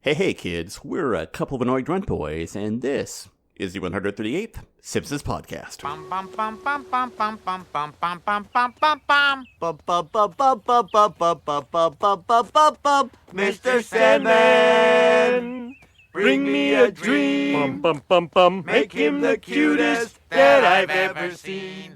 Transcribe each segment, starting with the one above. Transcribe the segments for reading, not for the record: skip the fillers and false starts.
Hey kids, we're a couple of annoyed grunt boys, and this is the 138th Simpsons podcast. Mr. Sandman, bring me a dream. Make him the cutest that I've ever seen.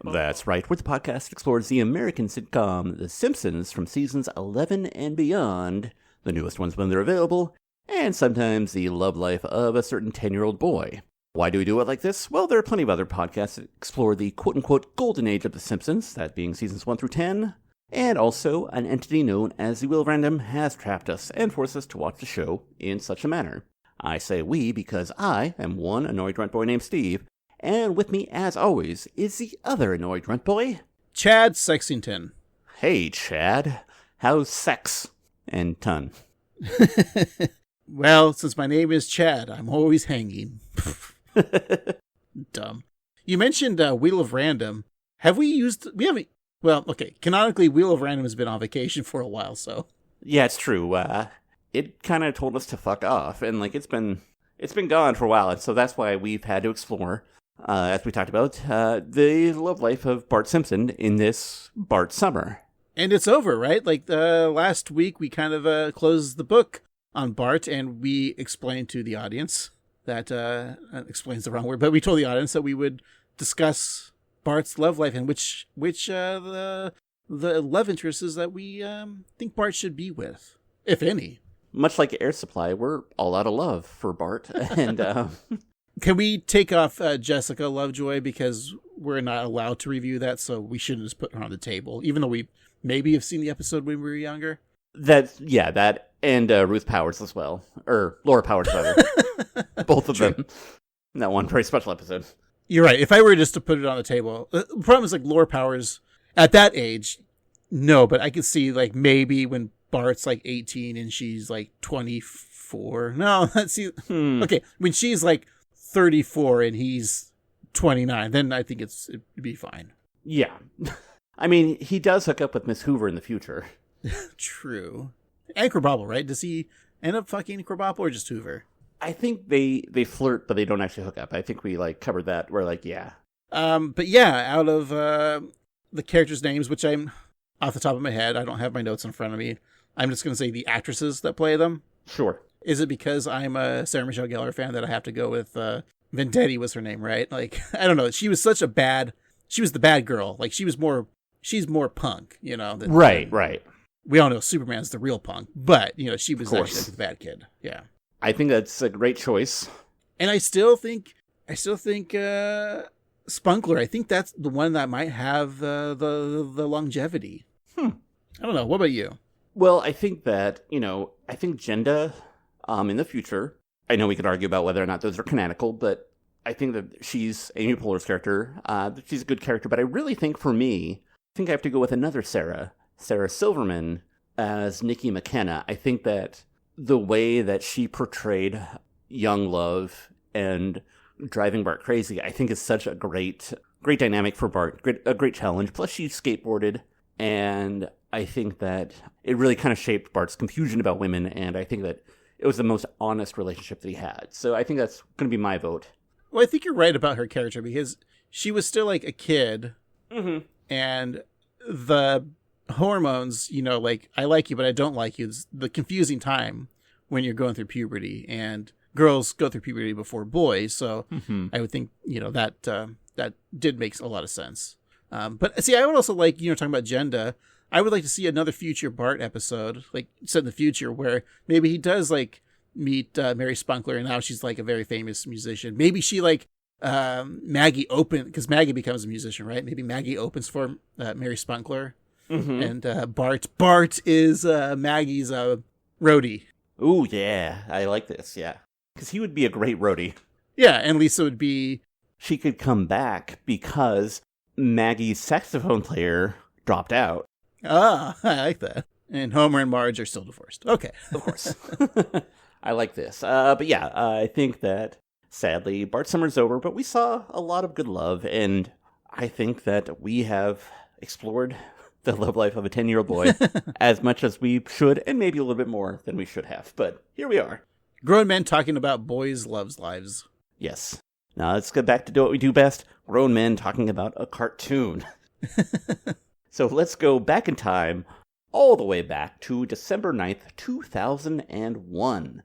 That's right, where the podcast explores the American sitcom The Simpsons from seasons 11 and beyond, the newest ones when they're available, and sometimes the love life of a certain 10-year-old boy. Why do we do it like this? Well, there are plenty of other podcasts that explore the quote-unquote golden age of The Simpsons, that being seasons 1 through 10, and also an entity known as the Wheel of Random has trapped us and forced us to watch the show in such a manner. I say we because I am one annoyed grunt boy named Steve, and with me, as always, is the other annoyed grunt boy, Chad Sexington. Hey, Chad. How's sex and ton? Well, since my name is Chad, I'm always hanging. Dumb. You mentioned Wheel of Random. We haven't, well, okay, canonically, Wheel of Random has been on vacation for a while, so. Yeah, it's true. It kind of told us to fuck off, and it's been gone for a while, and so that's why we've had to explore, as we talked about, the love life of Bart Simpson in this Bart summer. And it's over, right? Last week we kind of closed the book on Bart, and we explained to the audience that, explains the wrong word, but we told the audience that we would discuss Bart's love life and which the love interests is that we think Bart should be with, if any. Much like Air Supply, we're all out of love for Bart. And can we take off Jessica Lovejoy because we're not allowed to review that, so we shouldn't just put her on the table, even though we maybe have seen the episode when we were younger? That and Ruth Powers as well, or Laura Powers, rather. Both of them. In that one very special episode. You're right. If I were just to put it on the table, the problem is Laura Powers at that age, no, but I could see maybe when Bart's 18 and she's 24. No, let's see. Okay, when she's 34 and he's 29, then I think it'd be fine. Yeah. I mean, he does hook up with Miss Hoover in the future. True. And Krabappel, right? Does he end up fucking Krabappel or just Hoover? I think they flirt, but they don't actually hook up. I think we covered that. We're yeah. But yeah, out of the characters' names, which I'm off the top of my head, I don't have my notes in front of me. I'm just going to say the actresses that play them. Sure. Is it because I'm a Sarah Michelle Gellar fan that I have to go with Vendetti was her name, right? I don't know. She was the bad girl. She's more punk, Right. We all know Superman's the real punk, but, she was actually the bad kid. Yeah. I think that's a great choice. And I still think Spunkler, I think that's the one that might have the longevity. I don't know. What about you? Well, I think that, I think Jenda in the future, I know we could argue about whether or not those are canonical, but I think that she's Amy Poehler's character. She's a good character, but I really think for me, I think I have to go with another Sarah Silverman as Nikki McKenna. I think that the way that she portrayed young love and driving Bart crazy, I think is such a great dynamic for Bart, a great challenge. Plus she skateboarded, and I think that it really kind of shaped Bart's confusion about women, and I think that it was the most honest relationship that he had. So I think that's going to be my vote. Well, I think you're right about her character because she was still a kid, and the hormones, I like you, but I don't like you. It's the confusing time when you're going through puberty, and girls go through puberty before boys. So I would think, that did make a lot of sense. But see, I would also talking about Jenda, I would like to see another future Bart episode, set in the future where maybe he does meet Mary Spunkler, and now she's a very famous musician. Maybe she Maggie because Maggie becomes a musician, right? Maybe Maggie opens for Mary Spunkler. And Bart is Maggie's roadie. Ooh, yeah. I like this, yeah. Because he would be a great roadie. Yeah, and Lisa would be... She could come back because Maggie's saxophone player dropped out. Ah, I like that. And Homer and Marge are still divorced. Okay. Of course. I like this. But yeah, I think that, sadly, Bart Summer's over, but we saw a lot of good love, and I think that we have explored the love life of a 10-year-old boy as much as we should, and maybe a little bit more than we should have. But here we are. Grown men talking about boys' loves lives. Yes. Now let's get back to do what we do best. Grown men talking about a cartoon. So let's go back in time, all the way back to December 9th, 2001.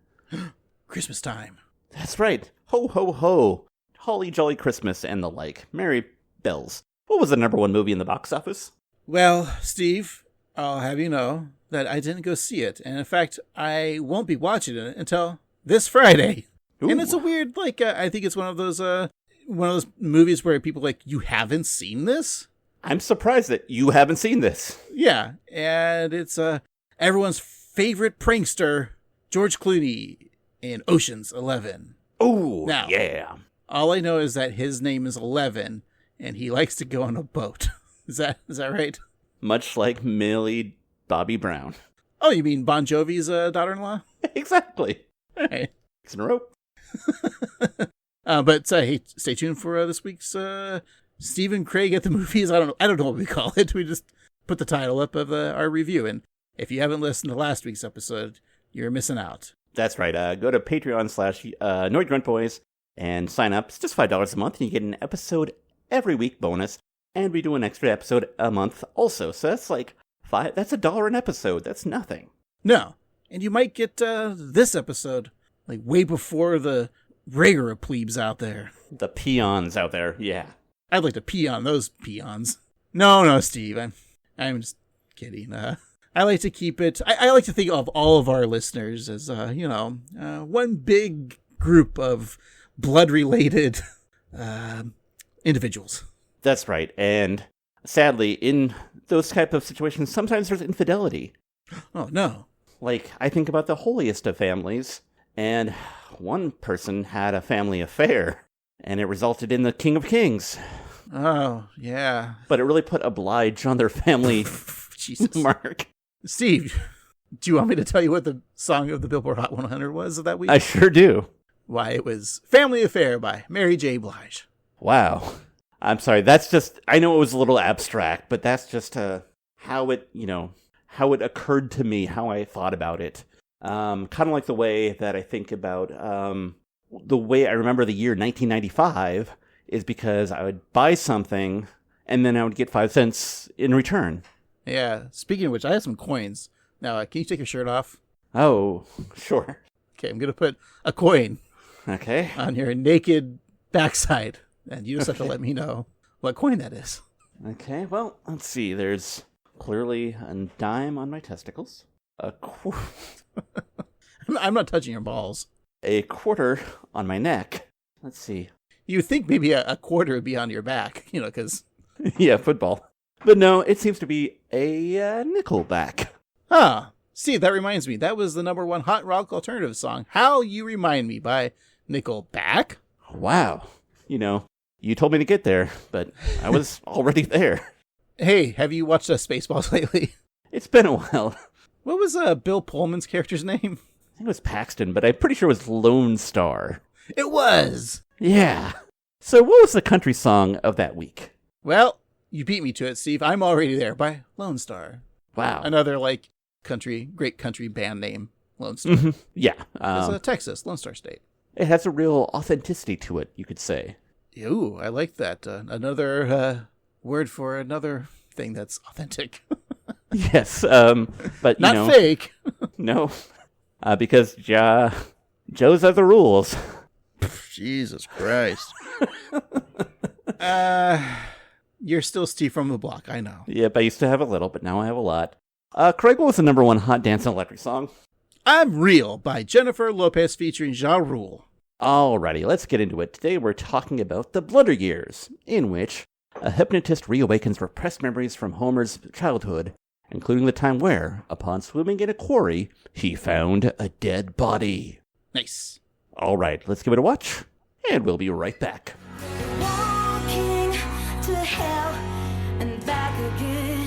Christmas time. That's right. Ho, ho, ho. Holly jolly Christmas and the like. Merry bells. What was the number one movie in the box office? Well, Steve, I'll have you know that I didn't go see it. And in fact, I won't be watching it until this Friday. Ooh. And it's a weird, I think it's one of those movies where people you haven't seen this? I'm surprised that you haven't seen this. Yeah. And it's everyone's favorite prankster, George Clooney, in Ocean's 11. Oh, now, yeah. All I know is that his name is 11, and he likes to go on a boat. Is that right? Much like Millie Bobby Brown. Oh, you mean Bon Jovi's daughter-in-law? Exactly. All right. Six in a row. But hey, stay tuned for this week's Stephen Craig at the movies. I don't know what we call it. We just put the title up of our review, and if you haven't listened to last week's episode, you're missing out. That's right. Go to Patreon/NoidGruntBoys and sign up. It's just $5 a month, and you get an episode every week bonus, and we do an extra episode a month also. So that's that's $1 an episode. That's nothing. No, and you might get this episode way before the regular plebes out there. The peons out there, yeah. I'd like to pee on those peons. No, Steve, I'm just kidding. I like to keep it. I like to think of all of our listeners as one big group of blood-related individuals. That's right, and sadly, in those type of situations, sometimes there's infidelity. Oh no! I think about the holiest of families, and one person had a family affair, and it resulted in the King of Kings. Oh, yeah. But it really put a blige on their family Jesus. Mark. Steve, do you want me to tell you what the song of the Billboard Hot 100 was of that week? I sure do. Why, it was Family Affair by Mary J. Blige. Wow. I'm sorry, that's just, I know it was a little abstract, but that's just how it occurred to me, how I thought about it. Kind of like the way that I think about, the way I remember the year 1995 is because I would buy something and then I would get 5 cents in return. Yeah, speaking of which, I have some coins. Now, can you take your shirt off? Oh, sure. Okay, I'm going to put a coin on your naked backside. And you just have to let me know what coin that is. Okay, well, let's see. There's clearly a dime on my testicles. I'm not touching your balls. A quarter on my neck. Let's see. You think maybe a quarter would be on your back, because... Yeah, football. But no, it seems to be a nickel back. Huh. See, that reminds me. That was the number one hot rock alternative song, How You Remind Me by Nickelback. Wow. You told me to get there, but I was already there. Hey, have you watched Spaceballs lately? It's been a while. What was Bill Pullman's character's name? I think it was Paxton, but I'm pretty sure it was Lone Star. It was! Yeah. So what was the country song of that week? Well, you beat me to it, Steve. I'm Already There by Lone Star. Wow. Another, great country band name, Lone Star. Mm-hmm. Yeah. It's Texas, Lone Star State. It has a real authenticity to it, you could say. Ooh, I like that. Another word for another thing that's authentic. Yes, but not fake. No, because Joe's are the rules. Jesus Christ. You're still Steve from the block, I know. Yep, I used to have a little, but now I have a lot. Craig, what was the number one hot dance and electric song? I'm Real by Jennifer Lopez featuring Ja Rule. Alrighty, let's get into it. Today we're talking about the Blunder years, in which a hypnotist reawakens repressed memories from Homer's childhood, including the time where, upon swimming in a quarry, he found a dead body. Nice. Alright, let's give it a watch, and we'll be right back. Walking to hell and back again.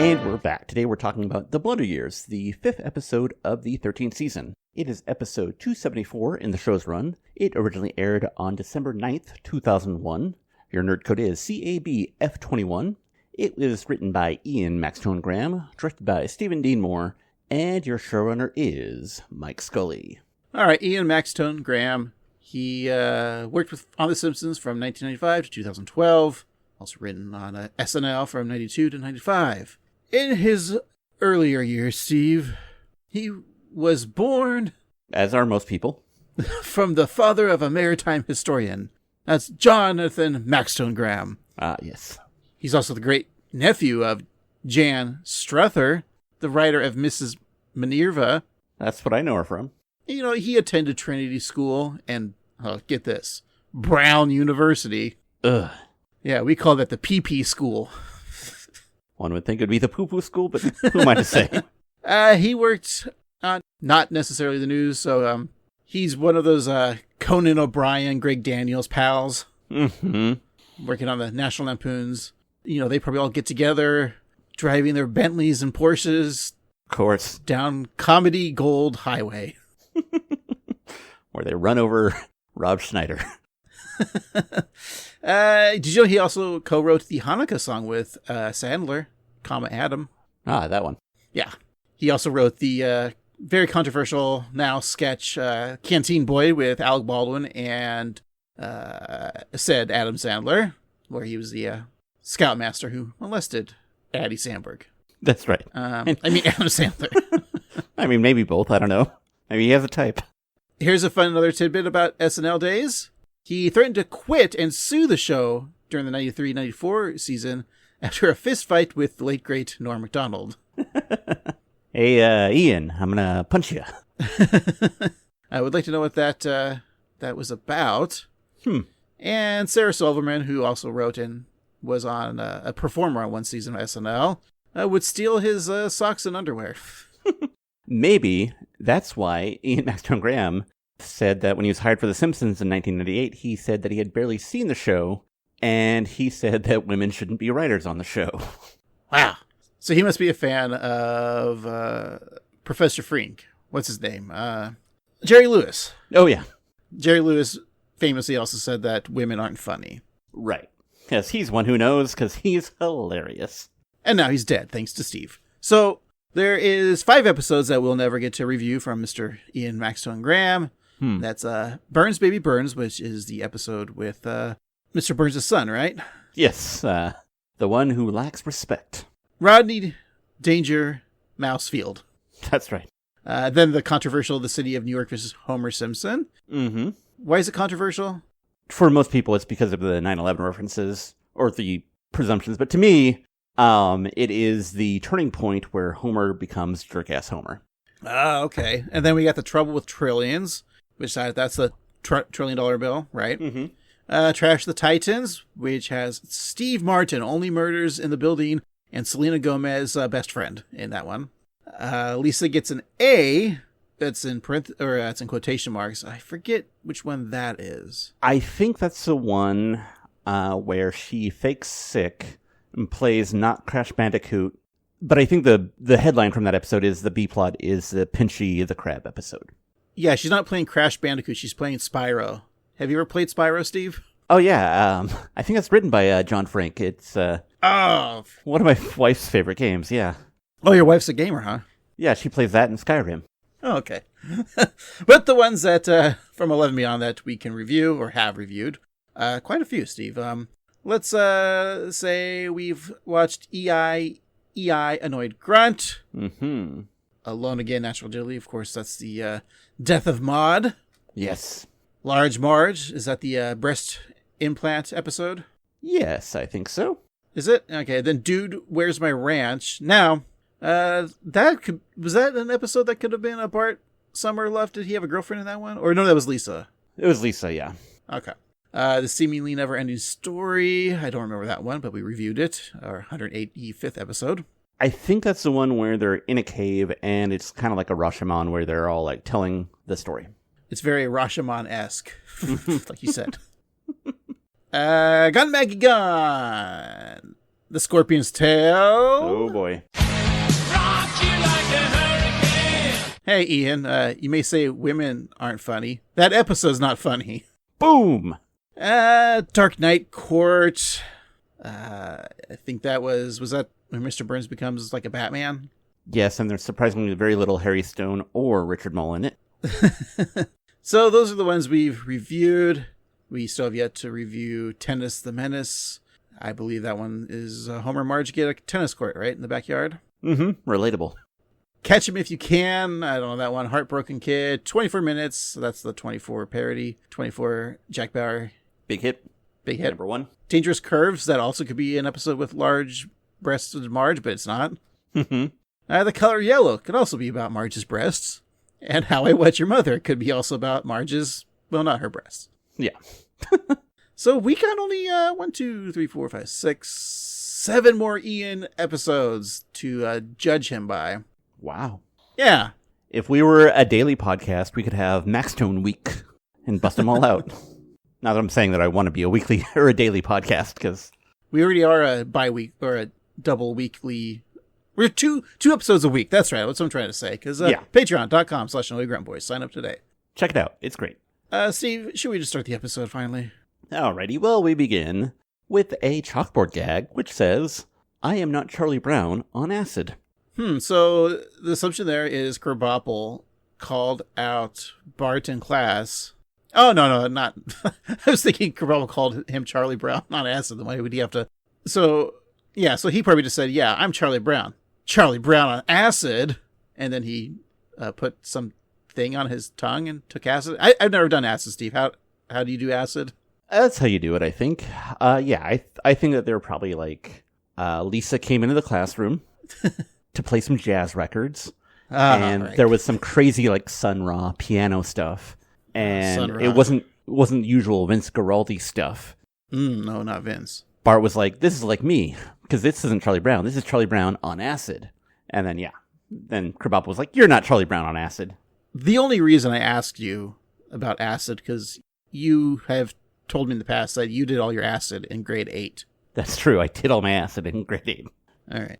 And we're back. Today we're talking about The Blunder Years, the 5th episode of the 13th season. It is episode 274 in the show's run. It originally aired on December 9th, 2001. Your nerd code is CABF21. It was written by Ian Maxtone-Graham, directed by Stephen Dean Moore, and your showrunner is Mike Scully. All right, Ian Maxtone-Graham. He worked on The Simpsons from 1995 to 2012. Also written on SNL from 92 to 95. In his earlier years, Steve, he was born... As are most people. ...from the father of a maritime historian. That's Jonathan Maxtone-Graham. Ah, yes. He's also the great nephew of Jan Struther, the writer of Mrs. Minerva. That's what I know her from. You know, he attended Trinity School and, get this, Brown University. Ugh. Yeah, we call that the PP school. One would think it'd be the poo-poo school, but who am I to say? He worked on not necessarily the news, so he's one of those Conan O'Brien, Greg Daniels pals. Mm-hmm. Working on the National Lampoons. You know, they probably all get together, driving their Bentleys and Porsches. Of course. Down Comedy Gold Highway. Where they run over Rob Schneider. Did you know he also co-wrote the Hanukkah song with Sandler, Adam? Ah, that one. Yeah. He also wrote the very controversial now sketch Canteen Boy with Alec Baldwin and said Adam Sandler, where he was the scoutmaster who molested Addie Sandberg. That's right. Adam Sandler. I mean, maybe both. I don't know. Maybe he has a type. Here's a fun another tidbit about SNL days. He threatened to quit and sue the show during the 93-94 season after a fist fight with the late, great Norm Macdonald. Hey, Ian, I'm gonna punch you. I would like to know what that was about. And Sarah Silverman, who also wrote and was on a performer on one season of SNL, would steal his socks and underwear. Maybe that's why Ian Maxtone-Graham said that when he was hired for The Simpsons in 1998, he said that he had barely seen the show, and he said that women shouldn't be writers on the show. Wow. So he must be a fan of Professor Frink. What's his name? Jerry Lewis. Oh, yeah. Jerry Lewis famously also said that women aren't funny. Right. Yes, he's one who knows, because he's hilarious. And now he's dead, thanks to Steve. So there is 5 episodes that we'll never get to review from Mr. Ian Maxtone-Graham. That's Burns Baby Burns, which is the episode with Mr. Burns' son, right? Yes, the one who lacks respect. Rodney Danger Mousefield. That's right. Then the controversial The City of New York versus Homer Simpson. Mm-hmm. Why is it controversial? For most people, it's because of the 9/11 references, or the presumptions. But to me, it is the turning point where Homer becomes jerk-ass Homer. Okay. And then we got The Trouble with Trillions, which that's the $1 trillion bill, right? Mm-hmm. Trash the Titans, which has Steve Martin, Only Murders in the Building, and Selena Gomez, best friend in that one. Lisa gets an A. That's in that's in quotation marks. I forget which one that is. I think that's the one where she fakes sick and plays not Crash Bandicoot. But I think the headline from that episode is the B plot is the Pinchy the Crab episode. Yeah, she's not playing Crash Bandicoot. She's playing Spyro. Have you ever played Spyro, Steve? Oh, yeah. I think that's written by John Frank. It's one of my wife's favorite games, yeah. Oh, your wife's a gamer, huh? Yeah, she plays that in Skyrim. Oh, okay. But the ones that from 11 Beyond that we can review or have reviewed, quite a few, Steve. Let's say we've watched EI Annoyed Grunt. Mm-hmm. Alone Again, Natural Dilly. Of course, that's the Death of Maud. Yes. Large Marge. Is that the breast implant episode? Yes, I think so. Is it? Okay, then Dude, Where's My Ranch? Now, was that an episode that could have been a Bart Summer Love? Did he have a girlfriend in that one? Or no, that was Lisa. It was Lisa, yeah. Okay. The Seemingly Never Ending Story. I don't remember that one, but we reviewed it. Our 185th episode. I think that's the one where they're in a cave and it's kind of like a Rashomon where they're all like telling the story. It's very Rashomon-esque, like you said. Gun Maggie Gun. The Scorpion's Tail. Oh, boy. Hey, Ian, you may say women aren't funny. That episode's not funny. Boom! Dark Knight Court. I think that was that when Mr. Burns becomes like a Batman? Yes, and there's surprisingly very little Harry Stone or Richard Mole in it. So those are the ones we've reviewed. We still have yet to review Tennis the Menace. I believe that one is Homer and Marge get a tennis court, right, in the backyard? Mm-hmm. Relatable. Catch Him If You Can. I don't know that one. Heartbroken Kid. 24 Minutes. So that's the 24 parody. 24 Jack Bauer. Big hit. Big hit. Number 1. Dangerous Curves. That also could be an episode with large-breasted Marge, but it's not. Mm-hmm. The Color Yellow could also be about Marge's breasts. And How I Met Your Mother could be also about Marge's, well, not her breasts. Yeah. So we got only 7 more Ian episodes to judge him by. Wow. Yeah. If we were a daily podcast, we could have Maxtone Week and bust them all out. Not that I'm saying that I want to be a weekly or a daily podcast, because we already are a bi-week or a double weekly. We're two episodes a week. That's right. That's what I'm trying to say. Because patreon.com/boys. Sign up today. Check it out. It's great. Steve, should we just start the episode finally? Alrighty. Well, we begin with a chalkboard gag, which says, "I am not Charlie Brown on acid." So the assumption there is Krabappel called out Bart in class. Oh, no, not. I was thinking Krabappel called him Charlie Brown on acid. Then why would he have to? So, yeah, so he probably just said, yeah, I'm Charlie Brown. Charlie Brown on acid. And then he put some thing on his tongue and took acid. I've never done acid, Steve. How do you do acid? That's how you do it, I think. I think that they were probably like, Lisa came into the classroom to play some jazz records, and right. There was some crazy like Sun Ra piano stuff, and it wasn't usual Vince Guaraldi stuff. No, not Vince. Bart was like, "This is like me, because this isn't Charlie Brown. This is Charlie Brown on acid." And then then Krabappel was like, "You're not Charlie Brown on acid." The only reason I asked you about acid because you have told me in the past that you did all your acid in grade 8. That's true. I did all my acid in grade 8. All right.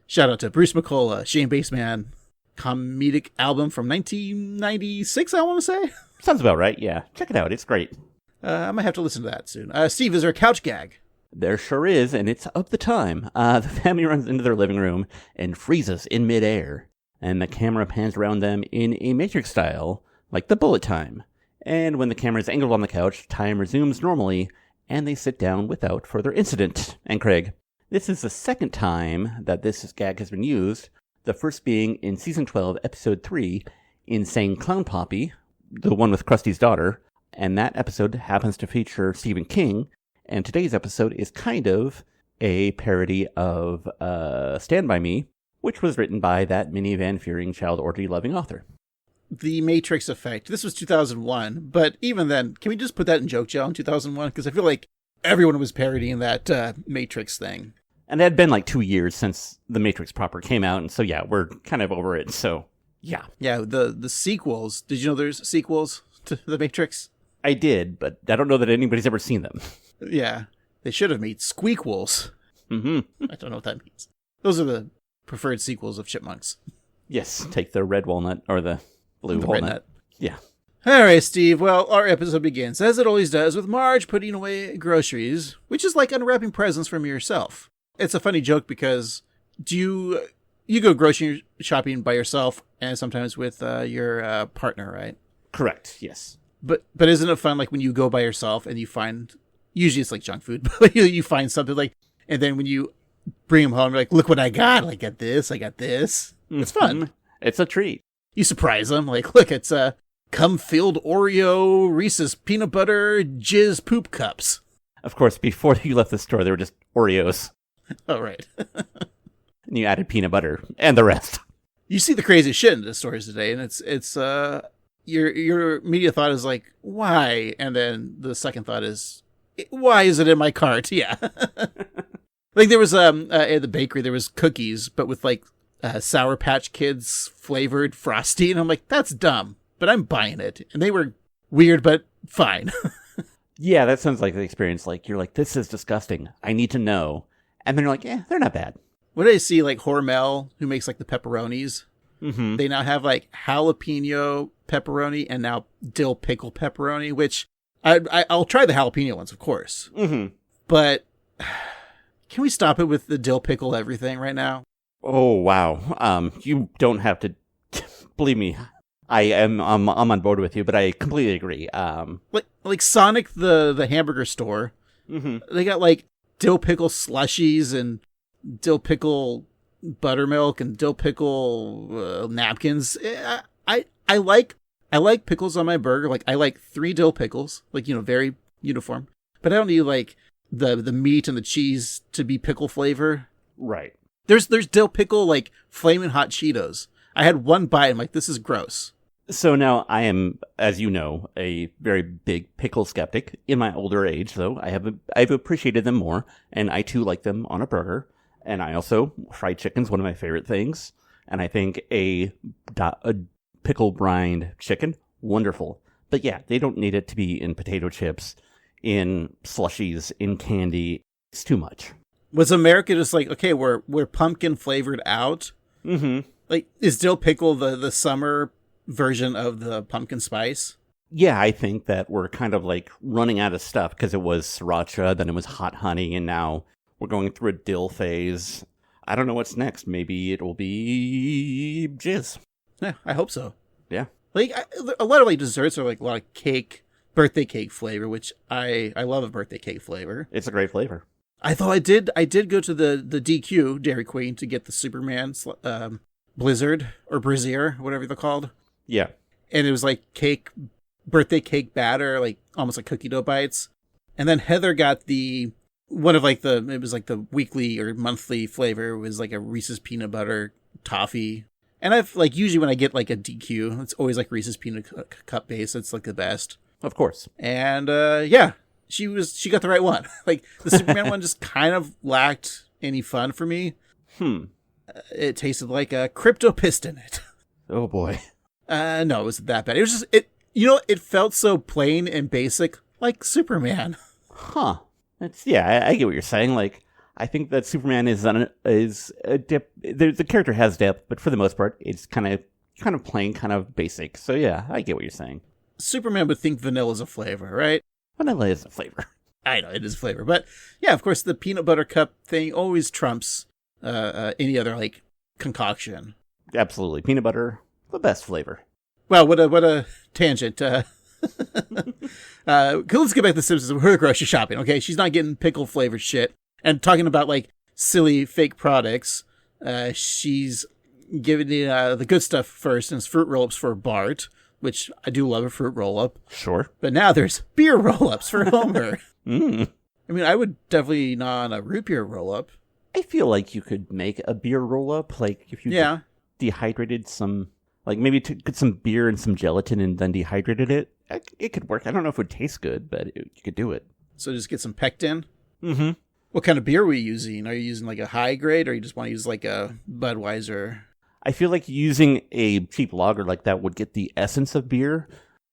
Shout out to Bruce McCullough, Shane Baseman, comedic album from 1996, I want to say. Sounds about right, yeah. Check it out, it's great. I might have to listen to that soon. Steve, is there a couch gag? There sure is, and it's of the time. The family runs into their living room and freezes in midair, and the camera pans around them in a Matrix style, like the bullet time. And when the camera is angled on the couch, time resumes normally, and they sit down without further incident. And Craig, this is the second time that this gag has been used, the first being in Season 12, Episode 3, Insane Clown Poppy, the one with Krusty's daughter, and that episode happens to feature Stephen King, and today's episode is kind of a parody of Stand By Me, which was written by that Minnie Van Furing child orgy-loving author. The Matrix Effect. This was 2001, but even then, can we just put that in Joke Jail in 2001? Because I feel like everyone was parodying that Matrix thing. And it had been like 2 years since The Matrix proper came out, and so yeah, we're kind of over it, so yeah. Yeah, the sequels. Did you know there's sequels to The Matrix? I did, but I don't know that anybody's ever seen them. Yeah, they should have made squeakquels. Mm-hmm. I don't know what that means. Those are the preferred sequels of Chipmunks. Yes, take the red walnut, or the blue walnut. Yeah. All right, Steve. Well, our episode begins, as it always does, with Marge putting away groceries, which is like unwrapping presents from yourself. It's a funny joke because you go grocery shopping by yourself and sometimes with your partner, right? Correct, yes. But isn't it fun, like, when you go by yourself and you find, usually it's like junk food, but you find something like, and then when you bring them home, you're like, look what I got. I got this. It's fun. It's a treat. You surprise them. Like, look, it's cum-filled Oreo Reese's peanut butter jizz poop cups. Of course, before you left the store, they were just Oreos. Oh, right. And you added peanut butter and the rest. You see the crazy shit in the stores today, and it's your immediate thought is like, why? And then the second thought is, why is it in my cart? Yeah. Like there was at the bakery there was cookies, but with like Sour Patch Kids flavored Frosty, and I'm like, that's dumb, but I'm buying it. And they were weird, but fine. Yeah, that sounds like the experience. Like you're like, this is disgusting. I need to know. And then you're like, they're not bad. When I see like Hormel, who makes like the pepperonis, Mm-hmm. they now have like jalapeno pepperoni and now dill pickle pepperoni, which I'll try the jalapeno ones, of course. Mm-hmm. But can we stop it with the dill pickle everything right now? Oh, wow. You don't have to believe me. I'm on board with you, but I completely agree. Like Sonic the hamburger store, Mm-hmm. they got like dill pickle slushies and dill pickle buttermilk and dill pickle napkins. I like pickles on my burger. Like I like 3 dill pickles, like, very uniform. But I don't need like the meat and the cheese to be pickle flavor. Right. There's dill pickle like flaming hot Cheetos. I had one bite. I'm like, this is gross. So now I am, as you know, a very big pickle skeptic. In my older age, though, I've appreciated them more, and I too like them on a burger. And I also, fried chicken's one of my favorite things. And I think a pickle brined chicken, wonderful. But yeah, they don't need it to be in potato chips, in slushies, in candy. It's too much. Was America just like, okay, we're pumpkin flavored out? Mm-hmm. Like, is dill pickle the summer version of the pumpkin spice? Yeah, I think that we're kind of like running out of stuff because it was sriracha, then it was hot honey, and now we're going through a dill phase. I don't know what's next. Maybe it will be jizz. Yeah, I hope so. Yeah. Like, a lot of like desserts are like a lot of cake, birthday cake flavor, which I love a birthday cake flavor. It's a great flavor. I thought I did go to the DQ, Dairy Queen, to get the Superman Blizzard or Brazier, whatever they're called. Yeah. And it was like birthday cake batter, like almost like cookie dough bites. And then Heather got it was like the weekly or monthly flavor. It was like a Reese's peanut butter toffee. And I've like, usually when I get like a DQ, it's always like Reese's peanut cup base. It's like the best. Of course. And yeah, she got the right one. Like the Superman one just kind of lacked any fun for me. It tasted like a crypto pissed in it. Oh boy. No, it wasn't that bad. It was just, it felt so plain and basic, like Superman. Huh. I get what you're saying. Like, I think that Superman is a dip. The character has depth, but for the most part, it's kind of plain, kind of basic. So yeah, I get what you're saying. Superman would think vanilla's a flavor, right? Vanilla is a flavor. I know it is a flavor, but yeah, of course, the peanut butter cup thing always trumps any other like concoction. Absolutely, peanut butter, the best flavor. Well, what a tangent. Let's get back to the Simpsons. Her grocery shopping. Okay, she's not getting pickle flavored shit and talking about like silly fake products. She's giving the good stuff first, and it's fruit roll-ups for Bart, which I do love a fruit roll-up. Sure. But now there's beer roll-ups for Homer. Mm. I mean, I would definitely not on a root beer roll-up. I feel like you could make a beer roll-up, like if you dehydrated some, like maybe took some beer and some gelatin and then dehydrated it. It could work. I don't know if it would taste good, but you could do it. So just get some pectin. Mm-hmm. What kind of beer are we using? Are you using like a high grade, or you just want to use like a Budweiser? I feel like using a cheap lager like that would get the essence of beer,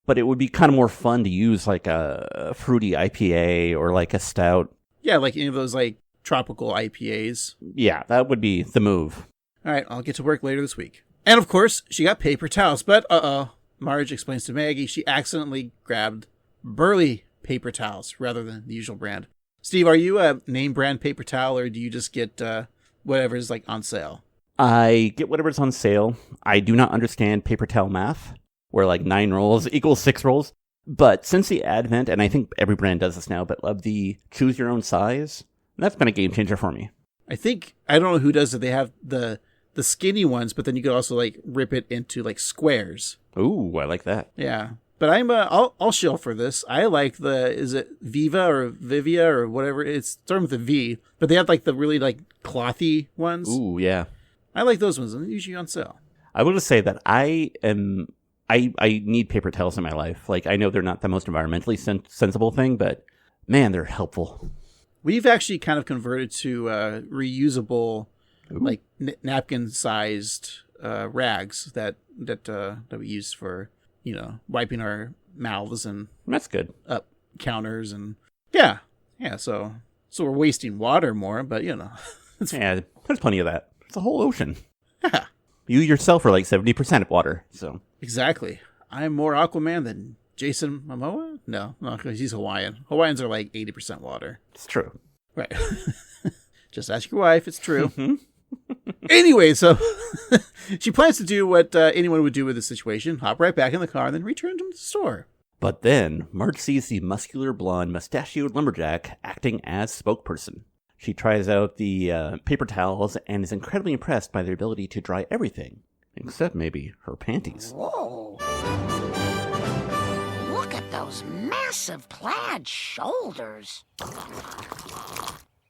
but it would be kind of more fun to use like a fruity IPA or like a stout. Yeah, like any of those like tropical IPAs. Yeah, that would be the move. All right, I'll get to work later this week. And of course, she got paper towels, but Marge explains to Maggie she accidentally grabbed Burly Paper Towels rather than the usual brand. Steve, are you a name brand paper towel, or do you just get whatever's like on sale? I get whatever's on sale. I do not understand paper towel math, where like 9 rolls equals 6 rolls. But since the advent, and I think every brand does this now, but of the choose your own size, that's been a game changer for me. I don't know who does it. They have the skinny ones, but then you could also like rip it into like squares. Ooh, I like that. Yeah. But I'll shill for this. I like is it Viva or Vivia or whatever? It's starting with a V, but they have like the really like clothy ones. Ooh, yeah. I like those ones. They're usually on sale. I will just say that I need paper towels in my life. Like, I know they're not the most environmentally sensible thing, but man, they're helpful. We've actually kind of converted to reusable, Ooh. like napkin-sized rags that we use for, wiping our mouths and That's good. up counters and yeah. So So we're wasting water more, but Yeah, there's plenty of that. It's a whole ocean. Yeah, You yourself are like 70% water, so. exactly. I'm more Aquaman than Jason Momoa? No, because he's Hawaiian. Hawaiians are like 80% water. It's true. Right. Just ask your wife. It's true. Anyway, so she plans to do what anyone would do with this situation. Hop right back in the car and then return to the store. But then, Marge sees the muscular, blonde, mustachioed lumberjack acting as spokesperson. She tries out the paper towels and is incredibly impressed by their ability to dry everything, except maybe her panties. Whoa. Look at those massive plaid shoulders.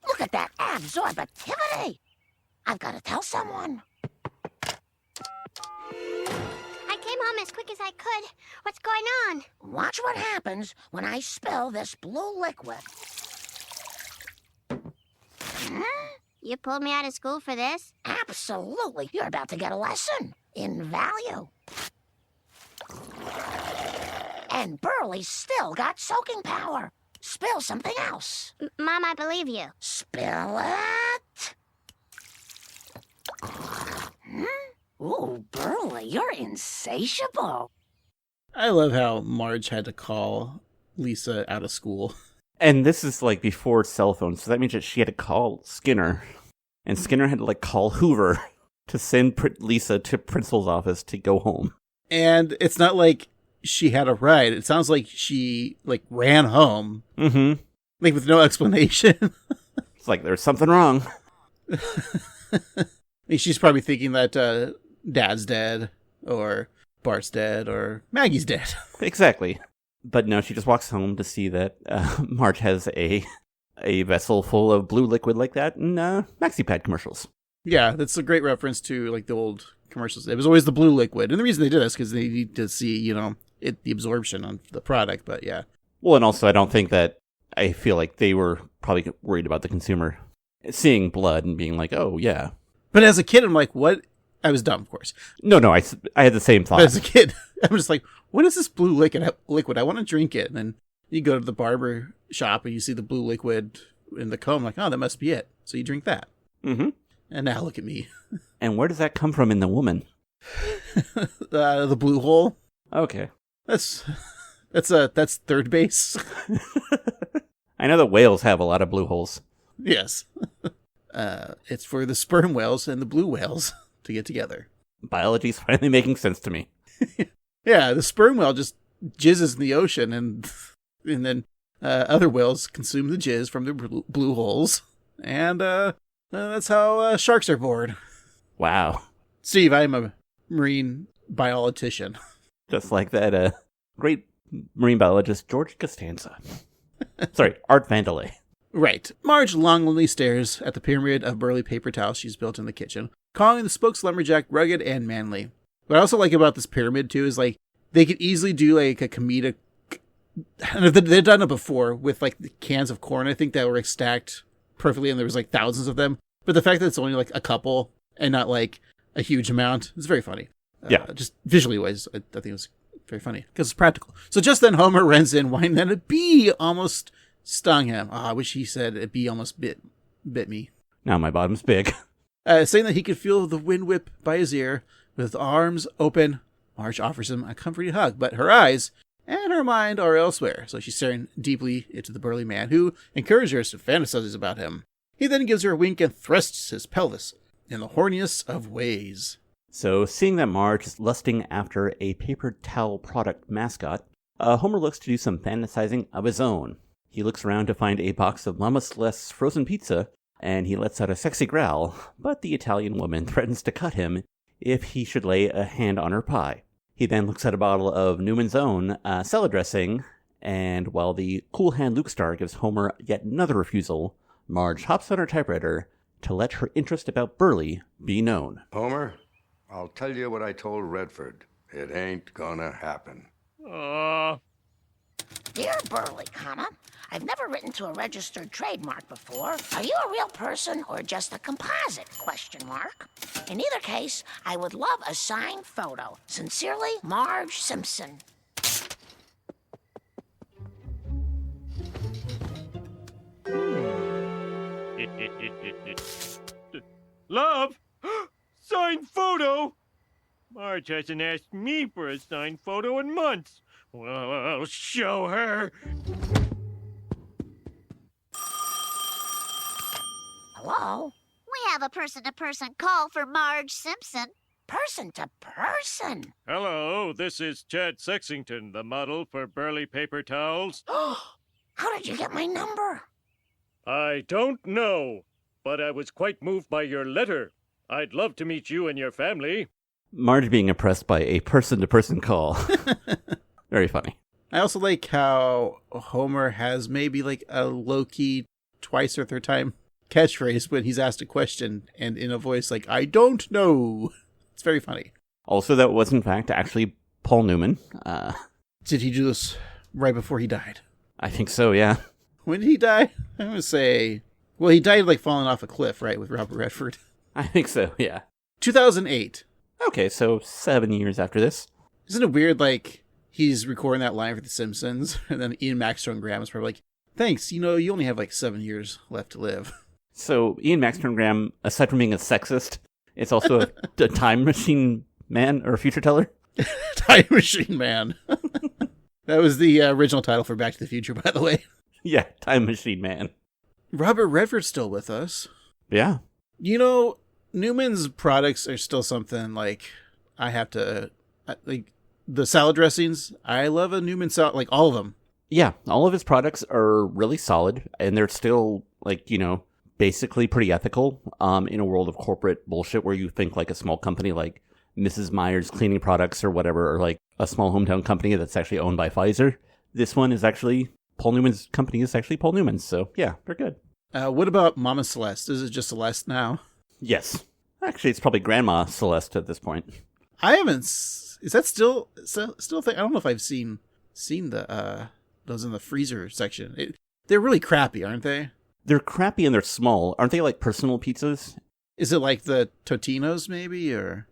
Look at that absorbativity. I've got to tell someone. I came home as quick as I could. What's going on? Watch what happens when I spill this blue liquid. You pulled me out of school for this? Absolutely. You're about to get a lesson in value. And Burly's still got soaking power. Spill something else. Mom, I believe you. Spill it. Ooh, Burly, you're insatiable. I love how Marge had to call Lisa out of school. And this is like before cell phones, so that means that she had to call Skinner. And Skinner had to like call Hoover to send Lisa to principal's office to go home. And it's not like she had a ride. It sounds like she like ran home. Mm-hmm. Like with no explanation. It's like there's something wrong. I mean, she's probably thinking that Dad's dead, or Bart's dead, or Maggie's dead. Exactly. But no, she just walks home to see that Marge has a vessel full of blue liquid like that in MaxiPad commercials. Yeah, that's a great reference to like the old commercials. It was always the blue liquid. And the reason they did this is because they need to see, the absorption on the product. But yeah. Well, and also I feel like they were probably worried about the consumer seeing blood and being like, oh, yeah. But as a kid, I'm like, what? I was dumb, of course. No, I had the same thought. But as a kid, I'm just like, what is this blue liquid? I want to drink it. And then you go to the barber shop and you see the blue liquid in the comb. Like, oh, that must be it. So you drink that. Mm-hmm. And now look at me. And where does that come from in the woman? The blue hole. Okay. That's third base. I know that whales have a lot of blue holes. Yes. It's for the sperm whales and the blue whales to get together. Biology's finally making sense to me. Yeah, the sperm whale just jizzes in the ocean, and then other whales consume the jizz from the blue holes, and that's how sharks are born. Wow. Steve, I'm a marine biologician. Just like that great marine biologist George Costanza. Sorry, Art Vandelay. Right. Marge longingly stares at the pyramid of burly paper towels she's built in the kitchen, calling the spokes lumberjack rugged and manly. What I also like about this pyramid, too, is, like, they could easily do, like, a comedic... And they've done it before with, like, the cans of corn, I think, that were, like, stacked perfectly, and there was, like, thousands of them. But the fact that it's only, like, a couple and not, like, a huge amount is very funny. Yeah. Just visually wise, I think it was very funny, because it's practical. So just then, Homer runs in, whining that a bee almost stung him. Oh, I wish he said a bee almost bit me. Now my bottom's big. Saying that he could feel the wind whip by his ear. With arms open, Marge offers him a comforting hug, but her eyes and her mind are elsewhere, so she's staring deeply into the burly man, who encourages her to fantasize about him. He then gives her a wink and thrusts his pelvis in the horniest of ways. So, seeing that Marge is lusting after a paper towel product mascot, Homer looks to do some fantasizing of his own. He looks around to find a box of Mama Celeste's frozen pizza, and he lets out a sexy growl, but the Italian woman threatens to cut him if he should lay a hand on her pie. He then looks at a bottle of Newman's Own salad dressing, and while the cool hand Luke Star gives Homer yet another refusal, Marge hops on her typewriter to let her interest about Burly be known. Homer, I'll tell you what I told Redford. It ain't gonna happen. Dear Burly, I've never written to a registered trademark before. Are you a real person or just a composite? ? In either case, I would love a signed photo. Sincerely, Marge Simpson. Love? Signed photo? Marge hasn't asked me for a signed photo in months. Well, I'll show her. Hello? We have a person-to-person call for Marge Simpson. Person to person? Hello, this is Chad Sexington, the model for Burly Paper Towels. How did you get my number? I don't know, but I was quite moved by your letter. I'd love to meet you and your family. Marge being impressed by a person-to-person call. Very funny. I also like how Homer has maybe like a low-key twice or third time catchphrase when he's asked a question and in a voice like, I don't know. It's very funny. Also, that was in fact actually Paul Newman. Did he do this right before he died? I think so, yeah. When did he die? I'm going to say, well, he died like falling off a cliff, right, with Robert Redford. I think so, yeah. 2008. Okay, so 7 years after this. Isn't it weird, like, he's recording that line for The Simpsons, and then Ian Maxtone-Graham is probably like, thanks, you only have like 7 years left to live. So Ian Maxtone-Graham, aside from being a sexist, it's also a time machine man or a future teller. Time Machine Man. That was the original title for Back to the Future, by the way. Yeah, time machine man. Robert Redford's still with us. Yeah. Newman's products are still something like I have to, like the salad dressings. I love a Newman salad, like all of them. Yeah, all of his products are really solid, and they're still, like, basically pretty ethical in a world of corporate bullshit where you think like a small company like Mrs. Meyer's Cleaning Products or whatever, or like a small hometown company that's actually owned by Pfizer. This one is actually, Paul Newman's company is actually Paul Newman's, so yeah, they're good. What about Mama Celeste? Is it just Celeste now? Yes. Actually, it's probably Grandma Celeste at this point. I haven't. Is that still a thing? I don't know if I've seen the those in the freezer section. They're really crappy, aren't they? They're crappy and they're small. Aren't they like personal pizzas? Is it like the Totino's maybe, or?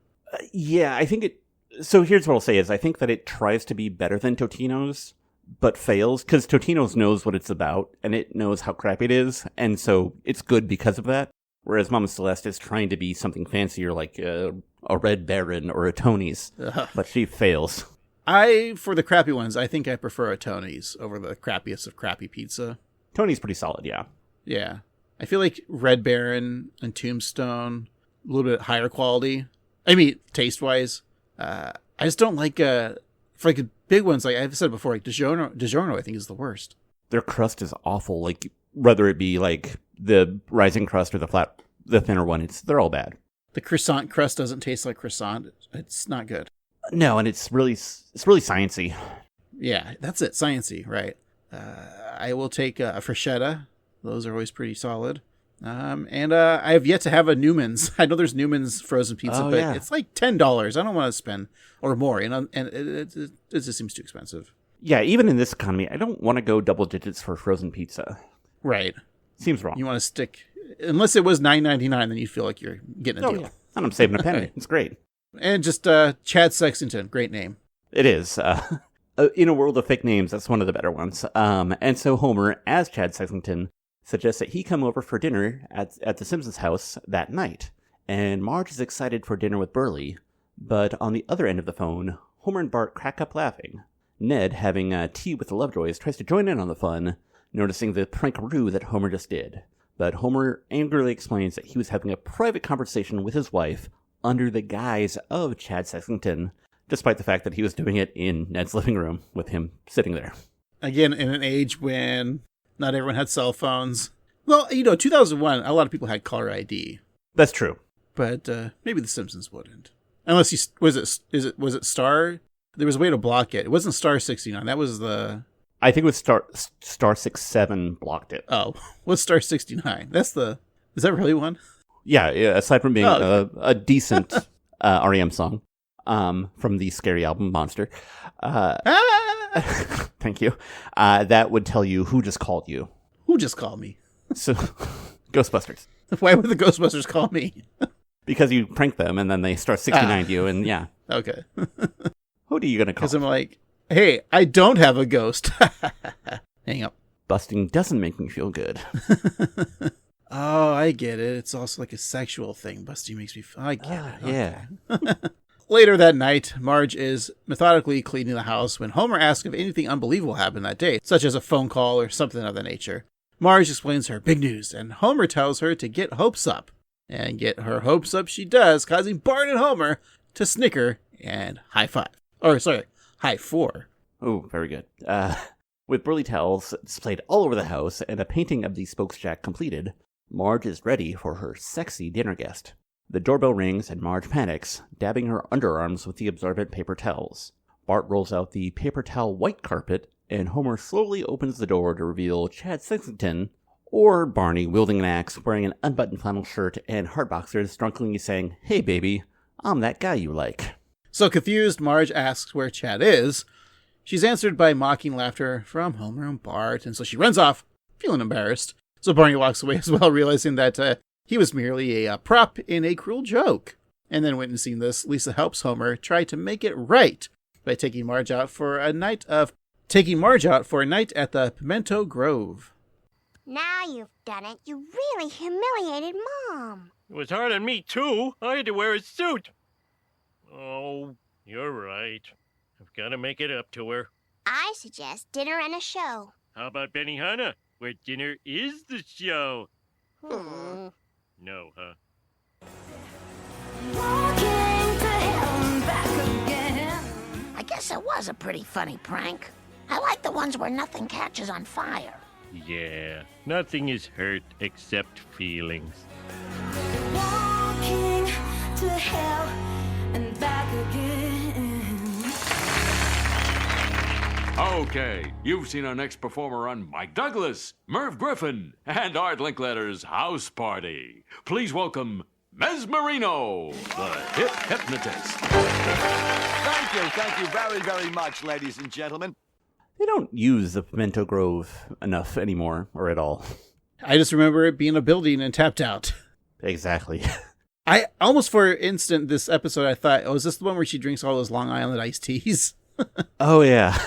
Yeah, I think it... So here's what I'll say is I think that it tries to be better than Totino's, but fails, because Totino's knows what it's about, and it knows how crappy it is, and so it's good because of that. Whereas Mama Celeste is trying to be something fancier, like a Red Baron or a Tony's, but she fails. For the crappy ones, I think I prefer a Tony's over the crappiest of crappy pizza. Tony's pretty solid, yeah. Yeah. I feel like Red Baron and Tombstone, a little bit higher quality. I mean, taste-wise. I just don't like, for like big ones, like I've said before, like DiGiorno I think is the worst. Their crust is awful, like whether it be like the rising crust or the thinner one, they're all bad. The croissant crust doesn't taste like croissant. It's not good. No, and it's really sciencey. Yeah, that's it. Sciencey, right. I will take a Freshetta. Those are always pretty solid. And I have yet to have a Newman's. I know there's Newman's frozen pizza, but yeah. It's like $10. I don't want to spend, or more, and it just seems too expensive. Yeah, even in this economy, I don't want to go double digits for frozen pizza. Right. Seems wrong. You want to stick, unless it was $9.99, then you feel like you're getting a deal. Yeah. And I'm saving a penny. It's great. And just Chad Sexington, great name. It is. In a world of fake names, that's one of the better ones. And so Homer, as Chad Sexington, suggests that he come over for dinner at the Simpsons house that night. And Marge is excited for dinner with Burly, but on the other end of the phone, Homer and Bart crack up laughing. Ned, having tea with the Lovejoys, tries to join in on the fun, noticing the prankaroo that Homer just did. But Homer angrily explains that he was having a private conversation with his wife under the guise of Chad Sexington, despite the fact that he was doing it in Ned's living room with him sitting there. Again, in an age when not everyone had cell phones. Well, 2001, a lot of people had caller ID. That's true. But maybe The Simpsons wouldn't. Unless was it Star? There was a way to block it. It wasn't Star 69. That was the... I think it was Star 67 blocked it. Oh, what's Star 69? Is that really one? Yeah, aside from being a decent REM song from the scary album Monster. Thank you. That would tell you who just called you. Who just called me? So, Ghostbusters. Why would the Ghostbusters call me? Because you prank them and then they start 69 you and yeah. Okay. Who are you going to call? Because I'm like, hey, I don't have a ghost. Hang up. Busting doesn't make me feel good. Oh, I get it. It's also like a sexual thing. Busty makes me... I get it. Yeah. Okay. Later that night, Marge is methodically cleaning the house when Homer asks if anything unbelievable happened that day, such as a phone call or something of that nature. Marge explains her big news, and Homer tells her to get hopes up. And get her hopes up she does, causing Bart and Homer to snicker and high five. Or, sorry, high four. Oh, very good. With burly towels displayed all over the house and a painting of the spokesjack completed, Marge is ready for her sexy dinner guest. The doorbell rings and Marge panics, dabbing her underarms with the absorbent paper towels. Bart rolls out the paper towel white carpet, and Homer slowly opens the door to reveal Chad Sexton, or Barney wielding an axe, wearing an unbuttoned flannel shirt and hard boxers, drunkenly saying, "Hey baby, I'm that guy you like." So confused, Marge asks where Chad is. She's answered by mocking laughter from Homer and Bart, and so she runs off, feeling embarrassed. So Barney walks away as well, realizing that he was merely a prop in a cruel joke. And then witnessing this, Lisa helps Homer try to make it right by taking Marge out for a night at the Pimento Grove. Now you've done it. You really humiliated Mom. It was hard on me, too. I had to wear a suit. Oh, you're right. I've got to make it up to her. I suggest dinner and a show. How about Benihana, where dinner is the show? No, huh? Walking to hell and back again. I guess it was a pretty funny prank. I like the ones where nothing catches on fire. Yeah, nothing is hurt except feelings. Walking to hell and back again. Okay, you've seen our next performer on Mike Douglas, Merv Griffin, and Art Linkletter's House Party. Please welcome Mesmerino, the hypnotist. Thank you very, very much, ladies and gentlemen. They don't use the Pimento Grove enough anymore, or at all. I just remember it being a building and tapped out. Exactly. I almost for an instant this episode I thought, oh, is this the one where she drinks all those Long Island iced teas? Oh, yeah.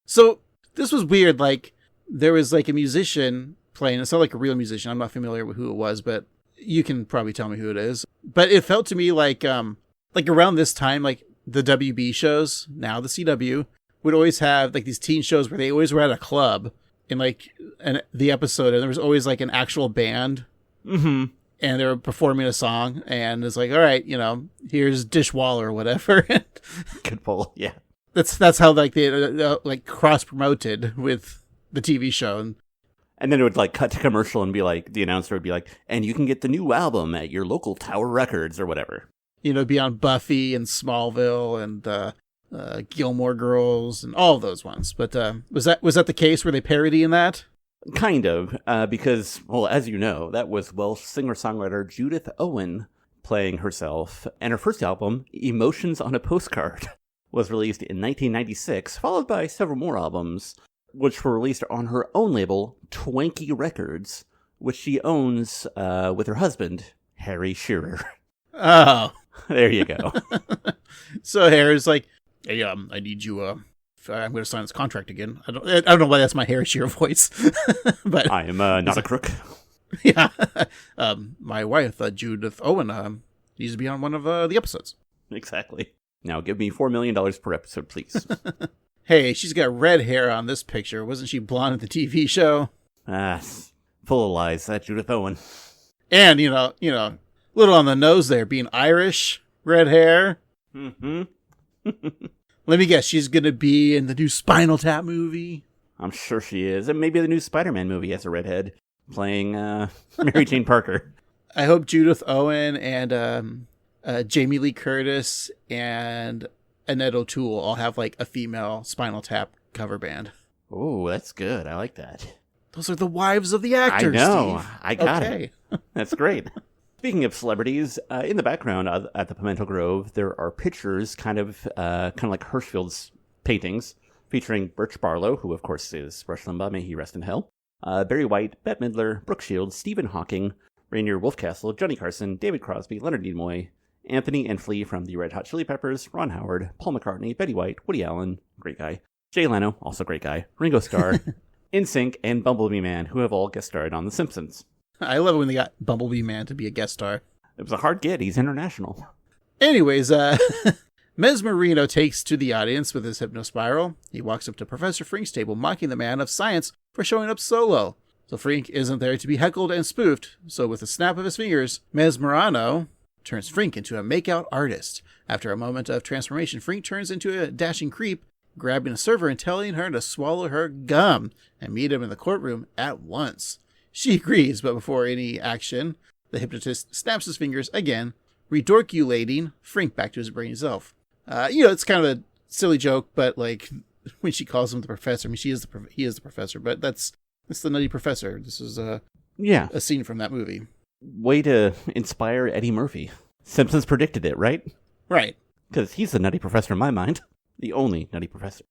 So this was weird. Like there was like a musician playing. It's not like a real musician. I'm not familiar with who it was, but you can probably tell me who it is. But it felt to me like around this time, like the WB shows, now the CW, would always have like these teen shows where they always were at a club in like the episode, and there was always like an actual band. Mm-hmm. And they were performing a song, and it's like, all right, here's Dishwalla or whatever. Good pull, yeah. That's how like they like cross promoted with the TV show, and then it would like cut to commercial and be like the announcer would be like, and you can get the new album at your local Tower Records or whatever. Be on Buffy and Smallville and Gilmore Girls and all of those ones. But was that the case? Were they parodying that? Kind of, because, well, as you know, that was Welsh singer-songwriter Judith Owen playing herself, and her first album, Emotions on a Postcard, was released in 1996, followed by several more albums, which were released on her own label, Twanky Records, which she owns with her husband, Harry Shearer. Oh. There you go. So Harry's like, hey, I need you, I'm going to sign this contract again. I don't know why that's my Harry Shearer voice, but I am not a crook. Yeah, my wife Judith Owen needs to be on one of the episodes. Exactly. Now give me $4 million per episode, please. Hey, she's got red hair on this picture. Wasn't she blonde at the TV show? Full of lies. That Judith Owen. And little on the nose there, being Irish, red hair. Mm-hmm. Let me guess, she's going to be in the new Spinal Tap movie? I'm sure she is. And maybe the new Spider-Man movie as a redhead, playing Mary Jane Parker. I hope Judith Owen and Jamie Lee Curtis and Annette O'Toole all have like a female Spinal Tap cover band. Oh, that's good. I like that. Those are the wives of the actors, I know. Steve. I got it. That's great. Speaking of celebrities, in the background at the Pimento Grove, there are pictures kind of like Hirschfield's paintings, featuring Birch Barlow, who of course is Rush Limbaugh, may he rest in hell, Barry White, Bette Midler, Brooke Shields, Stephen Hawking, Rainier Wolfcastle, Johnny Carson, David Crosby, Leonard Nimoy, Anthony and Flea from the Red Hot Chili Peppers, Ron Howard, Paul McCartney, Betty White, Woody Allen, great guy, Jay Leno, also great guy, Ringo Starr, NSYNC, and Bumblebee Man, who have all guest starred on The Simpsons. I love it when they got Bumblebee Man to be a guest star. It was a hard get. He's international. Anyways, Mesmerino takes to the audience with his hypnospiral. He walks up to Professor Frink's table, mocking the man of science for showing up solo. So Frink isn't there to be heckled and spoofed, so with a snap of his fingers, Mesmerino turns Frink into a makeout artist. After a moment of transformation, Frink turns into a dashing creep, grabbing a server and telling her to swallow her gum and meet him in the courtroom at once. She agrees, but before any action, the hypnotist snaps his fingers again, redorculating Frink back to his brainy self. It's kind of a silly joke, but like when she calls him the professor, I mean, he is the professor, but that's the Nutty Professor. This is a scene from that movie. Way to inspire Eddie Murphy. Simpsons predicted it, right? Right. Because he's the Nutty Professor in my mind. The only Nutty Professor.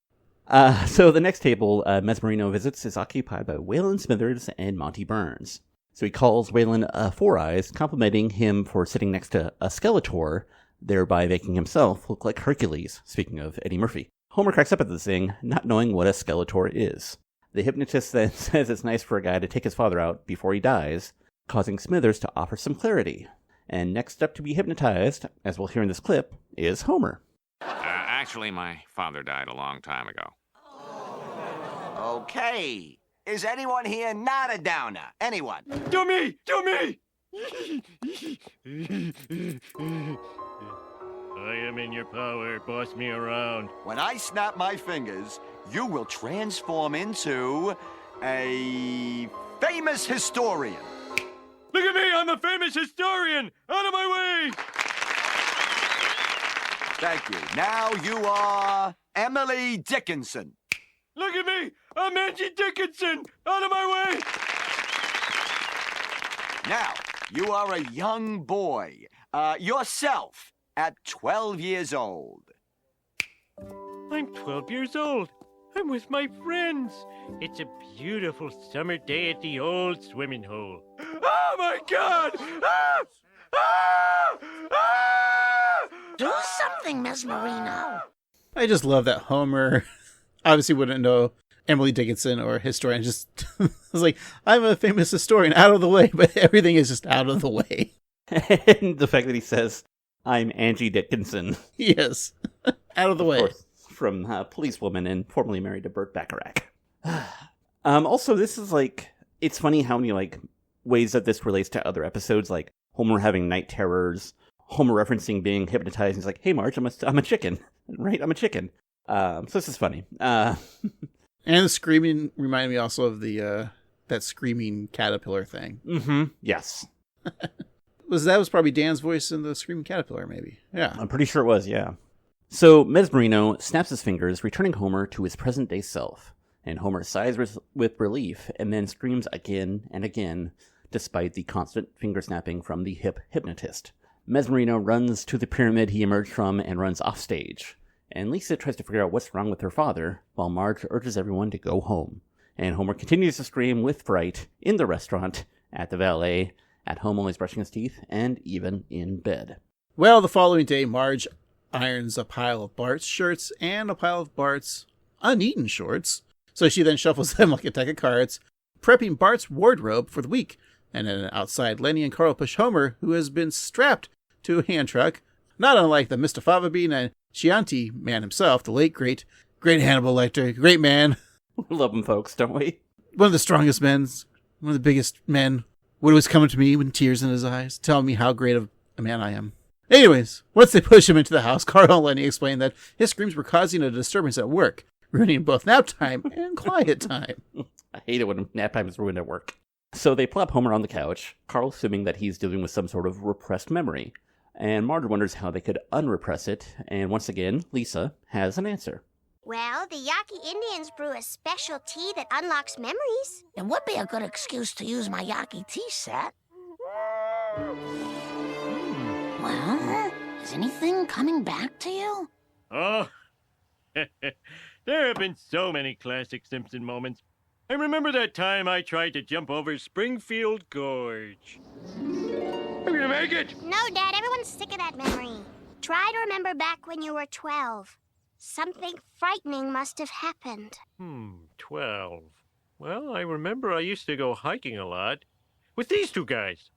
So the next table Mesmerino visits is occupied by Waylon Smithers and Monty Burns. So he calls Waylon Four Eyes, complimenting him for sitting next to a Skeletor, thereby making himself look like Hercules, speaking of Eddie Murphy. Homer cracks up at this thing, not knowing what a Skeletor is. The hypnotist then says it's nice for a guy to take his father out before he dies, causing Smithers to offer some clarity. And next up to be hypnotized, as we'll hear in this clip, is Homer. Actually, my father died a long time ago. Okay. Is anyone here not a downer? Anyone? Do me! I am in your power. Boss me around. When I snap my fingers, you will transform into a famous historian. Look at me! I'm a famous historian! Out of my way! Thank you. Now you are Emily Dickinson. Look at me! I'm Angie Dickinson! Out of my way! Now, you are a young boy. Yourself, at 12 years old. I'm 12 years old. I'm with my friends. It's a beautiful summer day at the old swimming hole. Oh my God! Ah! Ah! Ah! Do something, Mesmerino. I just love that Homer obviously wouldn't know Emily Dickinson or historian. Just was like, I'm a famous historian, out of the way, but everything is just out of the way. And the fact that he says, I'm Angie Dickinson. Yes, out of the way. Course, from Policewoman and formerly married to Burt Bacharach. Also, this is like, it's funny how many like ways that this relates to other episodes, like Homer having night terrors, Homer referencing being hypnotized. He's like, hey, Marge, I'm a chicken. Right? I'm a chicken. So this is funny. And the screaming reminded me also of the that screaming caterpillar thing. Mm-hmm. Yes. That was probably Dan's voice in the screaming caterpillar, maybe. Yeah. I'm pretty sure it was, yeah. So Mesmerino snaps his fingers, returning Homer to his present-day self. And Homer sighs with relief and then screams again and again, despite the constant finger snapping from the hypnotist. Mesmerino runs to the pyramid he emerged from and runs offstage. And Lisa tries to figure out what's wrong with her father, while Marge urges everyone to go home. And Homer continues to scream with fright in the restaurant, at the valet, at home while he's brushing his teeth, and even in bed. Well, the following day, Marge irons a pile of Bart's shirts and a pile of Bart's uneaten shorts. So she then shuffles them like a deck of cards, prepping Bart's wardrobe for the week. And then outside, Lenny and Carl push Homer, who has been strapped to a hand truck, not unlike the Mr. Fava Bean and Chianti man himself, the late, great Hannibal Lecter. Great man. We love him, folks, don't we? One of the strongest men, one of the biggest men, would always come to me with tears in his eyes, telling me how great of a man I am. Anyways, once they push him into the house, Carl and Lenny explain that his screams were causing a disturbance at work, ruining both nap time and quiet time. I hate it when nap time is ruined at work. So they plop Homer on the couch, Carl assuming that he's dealing with some sort of repressed memory. And Marge wonders how they could unrepress it, and once again, Lisa has an answer. Well, the Yaqui Indians brew a special tea that unlocks memories. It would be a good excuse to use my Yaqui tea set. Well, is anything coming back to you? Oh, there have been so many classic Simpson moments. I remember that time I tried to jump over Springfield Gorge. I'm gonna make it! No, Dad, everyone's sick of that memory. Try to remember back when you were 12. Something frightening must have happened. 12. Well, I remember I used to go hiking a lot. with these two guys.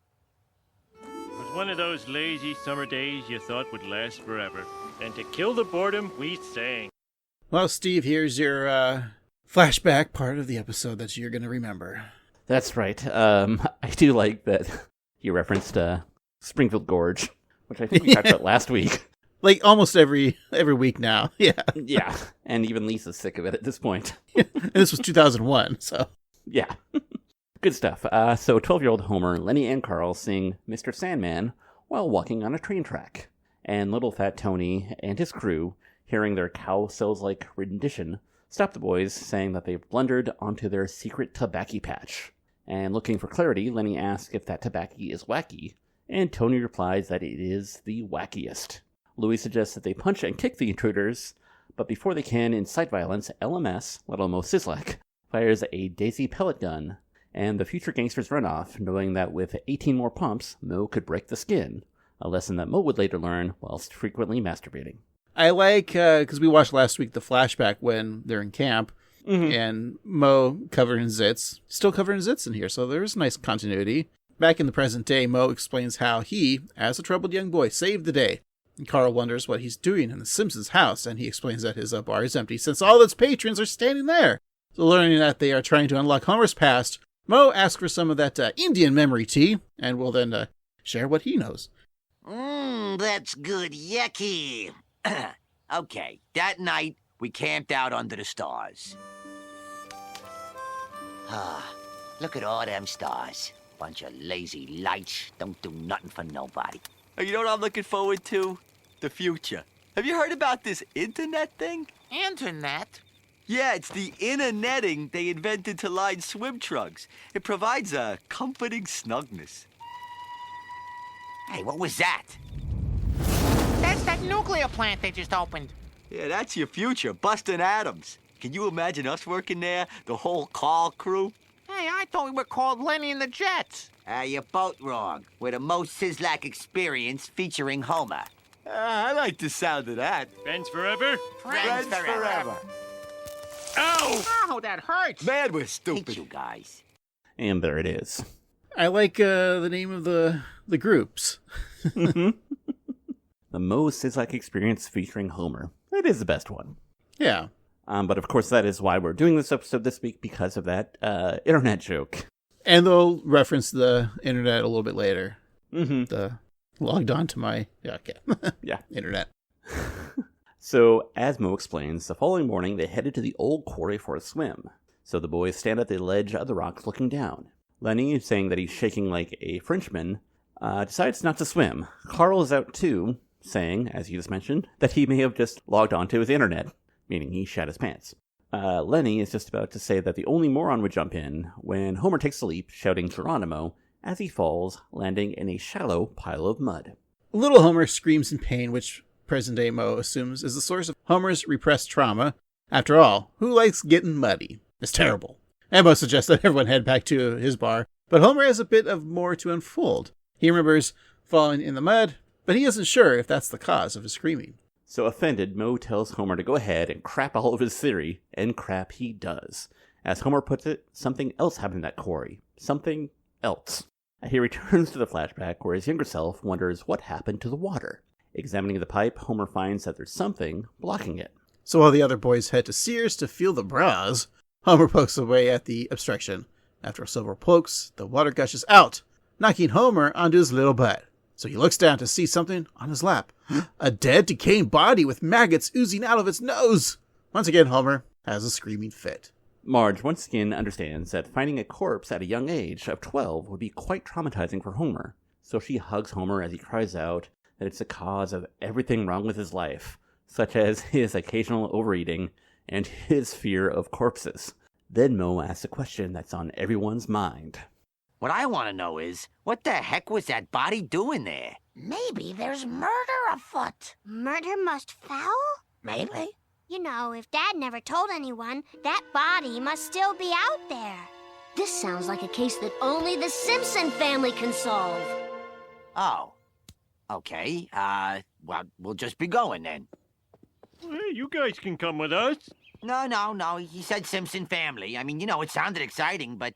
It was one of those lazy summer days you thought would last forever. And to kill the boredom, we sang. Well, Steve, here's your flashback part of the episode that you're going to remember. That's right. I do like that you referenced Springfield Gorge, which I think we talked about last week. Like almost every week now. Yeah. Yeah. And even Lisa's sick of it at this point. And this was 2001, so. Yeah. Good stuff. So 12-year-old Homer, Lenny, and Carl sing Mr. Sandman while walking on a train track. And little fat Tony and his crew, hearing their cow cells-like rendition, stop the boys, saying that they've blundered onto their secret tobacco patch. And looking for clarity, Lenny asks if that tobacco is wacky, and Tony replies that it is the wackiest. Louis suggests that they punch and kick the intruders, but before they can incite violence, LMS, Little Mo Sislak, fires a Daisy pellet gun, and the future gangsters run off, knowing that with 18 more pumps, Mo could break the skin, a lesson that Mo would later learn whilst frequently masturbating. I like, because we watched last week the flashback when they're in camp, and Mo covered in zits, still covered in zits in here, so there's nice continuity. Back in the present day, Mo explains how he, as a troubled young boy, saved the day. And Carl wonders what he's doing in the Simpsons' house, and he explains that his bar is empty since all its patrons are standing there. So learning that they are trying to unlock Homer's past, Mo asks for some of that Indian memory tea, and will then share what he knows. That's good yucky. Okay, that night, we camped out under the stars. Look at all them stars. Bunch of lazy lights, don't do nothing for nobody. You know what I'm looking forward to? The future. Have you heard about this internet thing? Internet? Yeah, it's the inner netting they invented to line swim trunks. It provides a comforting snugness. Hey, what was that? That's that nuclear plant they just opened. Yeah, that's your future, busting atoms. Can you imagine us working there, the whole Carl crew? Hey, I thought we were called Lenny and the Jets. You're both wrong. We're the most Sislak experience featuring Homer. I like the sound of that. Friends forever? Friends forever. Ow! Oh, that hurts. Man, we're stupid. Hate you guys. And there it is. I like the name of the groups. The Mo Sislak experience featuring Homer. It is the best one. Yeah. But of course, that is why we're doing this episode this week, because of that internet joke. And they'll reference the internet a little bit later. Mm-hmm. Logged on to my yeah internet. So, as Mo explains, the following morning they headed to the old quarry for a swim. So the boys stand at the ledge of the rocks looking down. Lenny, saying that he's shaking like a Frenchman, decides not to swim. Carl is out too, saying, as you just mentioned, that he may have just logged on to his internet, meaning he shat his pants. Lenny is just about to say that the only moron would jump in when Homer takes a leap, shouting Geronimo, as he falls, landing in a shallow pile of mud. Little Homer screams in pain, which present-day Mo assumes is the source of Homer's repressed trauma. After all, who likes getting muddy? It's terrible. And Mo suggests that everyone head back to his bar, but Homer has a bit of more to unfold. He remembers falling in the mud, but he isn't sure if that's the cause of his screaming. So offended, Mo tells Homer to go ahead and crap all of his theory, and crap he does. As Homer puts it, something else happened in that quarry. Something else. He returns to the flashback where his younger self wonders what happened to the water. Examining the pipe, Homer finds that there's something blocking it. So while the other boys head to Sears to feel the bras, Homer pokes away at the obstruction. After several pokes, the water gushes out, knocking Homer onto his little butt. So he looks down to see something on his lap. A dead, decaying body with maggots oozing out of its nose. Once again, Homer has a screaming fit. Marge once again understands that finding a corpse at a young age of 12 would be quite traumatizing for Homer. So she hugs Homer as he cries out that it's the cause of everything wrong with his life, such as his occasional overeating and his fear of corpses. Then Mo asks a question that's on everyone's mind. What I want to know is, what the heck was that body doing there? Maybe there's murder afoot. Murder most foul? Maybe. You know, if Dad never told anyone, that body must still be out there. This sounds like a case that only the Simpson family can solve. Oh. Okay, well, we'll just be going then. Hey, you guys can come with us. No, he said Simpson family. I mean, you know, it sounded exciting, but,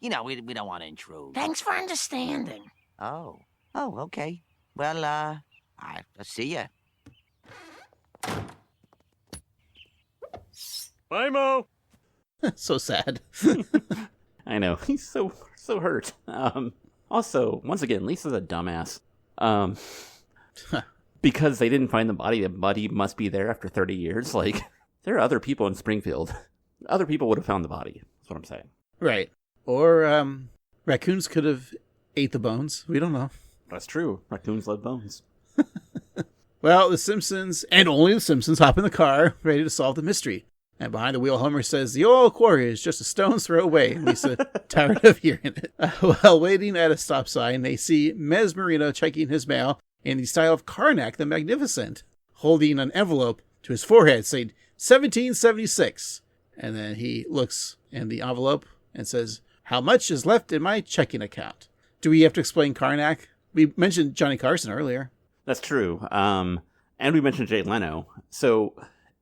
You know, we don't want to intrude. Thanks for understanding. Oh, okay. Well, I'll see ya. Bye, Mo. So sad. I know. He's so hurt. Also, once again, Lisa's a dumbass. Because they didn't find the body must be there after 30 years. Like, there are other people in Springfield. Other people would have found the body. That's what I'm saying. Right. Or raccoons could have ate the bones. We don't know. That's true. Raccoons love bones. Well, the Simpsons, and only the Simpsons, hop in the car, ready to solve the mystery. And behind the wheel, Homer says, the old quarry is just a stone's throw away. And Lisa, tired of hearing it. While waiting at a stop sign, they see Mesmerino checking his mail in the style of Karnak the Magnificent, holding an envelope to his forehead, saying 1776. And then he looks in the envelope and says, how much is left in my checking account? Do we have to explain Karnak? We mentioned Johnny Carson earlier. That's true. And we mentioned Jay Leno. So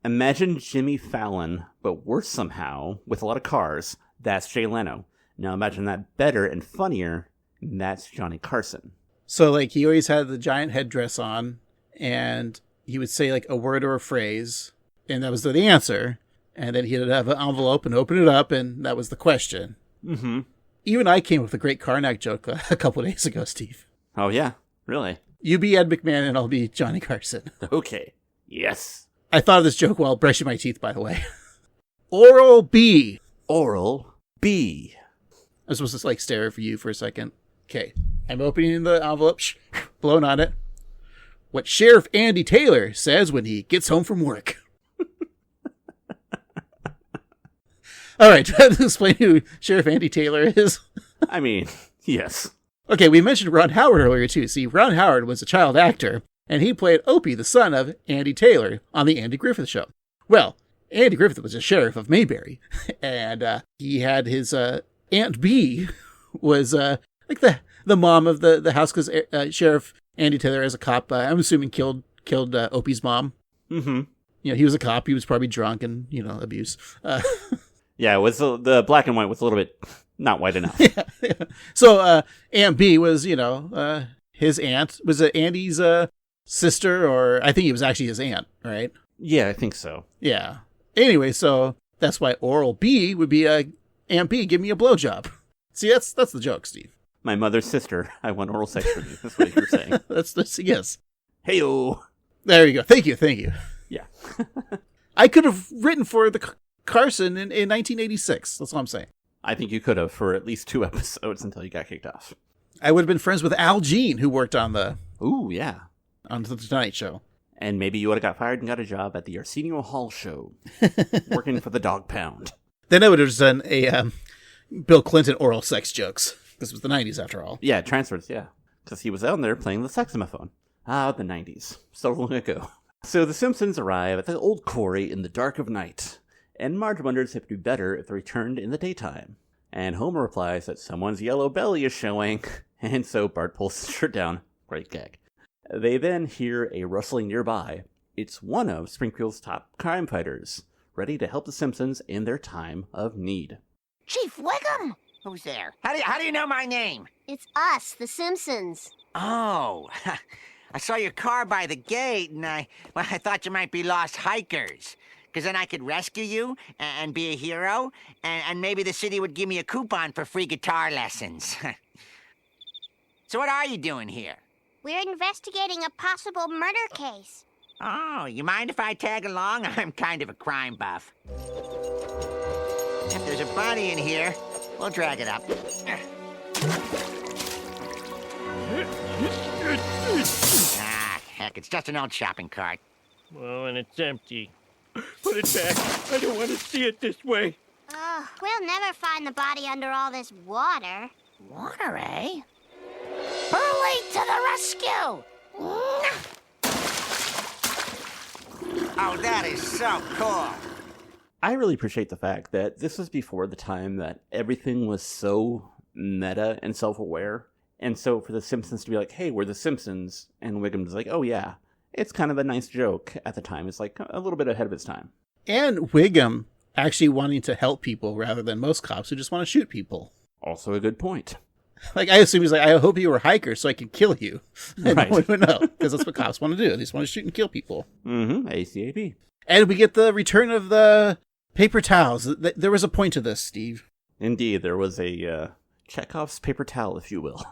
imagine Jimmy Fallon, but worse somehow, with a lot of cars. That's Jay Leno. Now imagine that better and funnier. That's Johnny Carson. So, like, he always had the giant headdress on, and he would say, like, a word or a phrase, and that was the answer. And then he'd have an envelope and open it up, and that was the question. Mm-hmm. Even I came up with a great Karnak joke a couple of days ago, Steve. Oh, yeah? Really? You be Ed McMahon, and I'll be Johnny Carson. Okay. Yes. I thought of this joke while brushing my teeth, by the way. Oral B. Oral B. I was supposed to, like, stare at you for a second. Okay. I'm opening the envelope, blowing on it. What Sheriff Andy Taylor says when he gets home from work. All right, try to explain who Sheriff Andy Taylor is. I mean, yes. Okay, we mentioned Ron Howard earlier, too. See, Ron Howard was a child actor, and he played Opie, the son of Andy Taylor, on The Andy Griffith Show. Well, Andy Griffith was a sheriff of Mayberry, and he had his Aunt Bee was like the mom of the house, because Sheriff Andy Taylor, as a cop, I'm assuming killed Opie's mom. Mm-hmm. You know, he was a cop. He was probably drunk and, abuse. Yeah, it was the black and white was a little bit not white enough. Yeah. So Aunt B was, his aunt. Was it Andy's sister, or I think it was actually his aunt, right? Yeah, I think so. Yeah. Anyway, so that's why Oral B would be Aunt B, give me a blowjob. See, that's the joke, Steve. My mother's sister. I want oral sex from you. That's what you're saying. that's yes. Hey-o. There you go. Thank you. Yeah. I could have written for the Carson in 1986. That's all I'm saying. I think you could have for at least 2 episodes until you got kicked off. I would have been friends with Al Jean, who worked on the Tonight Show. And maybe you would have got fired and got a job at the Arsenio Hall show, working for the Dog Pound. Then I would have done a Bill Clinton oral sex jokes. This was the 90s, after all. Yeah, transfers, yeah. Because he was out there playing the saxophone. The 90s. So long ago. So the Simpsons arrive at the old quarry in the dark of night, and Marge wonders if it would be better if they returned in the daytime. And Homer replies that someone's yellow belly is showing, and so Bart pulls his shirt down. Great gag. They then hear a rustling nearby. It's one of Springfield's top crime fighters, ready to help the Simpsons in their time of need. Chief Wiggum! Who's there? How do you know my name? It's us, the Simpsons. Oh, I saw your car by the gate, and I thought you might be lost hikers. Because then I could rescue you and be a hero, and maybe the city would give me a coupon for free guitar lessons. So what are you doing here? We're investigating a possible murder case. Oh, you mind if I tag along? I'm kind of a crime buff. If there's a body in here, we'll drag it up. Heck, it's just an old shopping cart. Well, and it's empty. Put it back. I don't want to see it this way. We'll never find the body under all this water. Water, eh? Burly to the rescue! Oh, that is so cool. I really appreciate the fact that this was before the time that everything was so meta and self-aware. And so for the Simpsons to be like, hey, we're the Simpsons, and Wiggum's like, oh yeah, it's kind of a nice joke at the time. It's like a little bit ahead of its time. And Wiggum actually wanting to help people rather than most cops who just want to shoot people. Also a good point. Like, I assume he's like, I hope you were a hiker so I can kill you. And Right. no one would know, because that's what cops want to do. They just want to shoot and kill people. Mm-hmm. ACAB. And we get the return of the paper towels. There was a point to this, Steve. Indeed, there was a Chekhov's paper towel, if you will.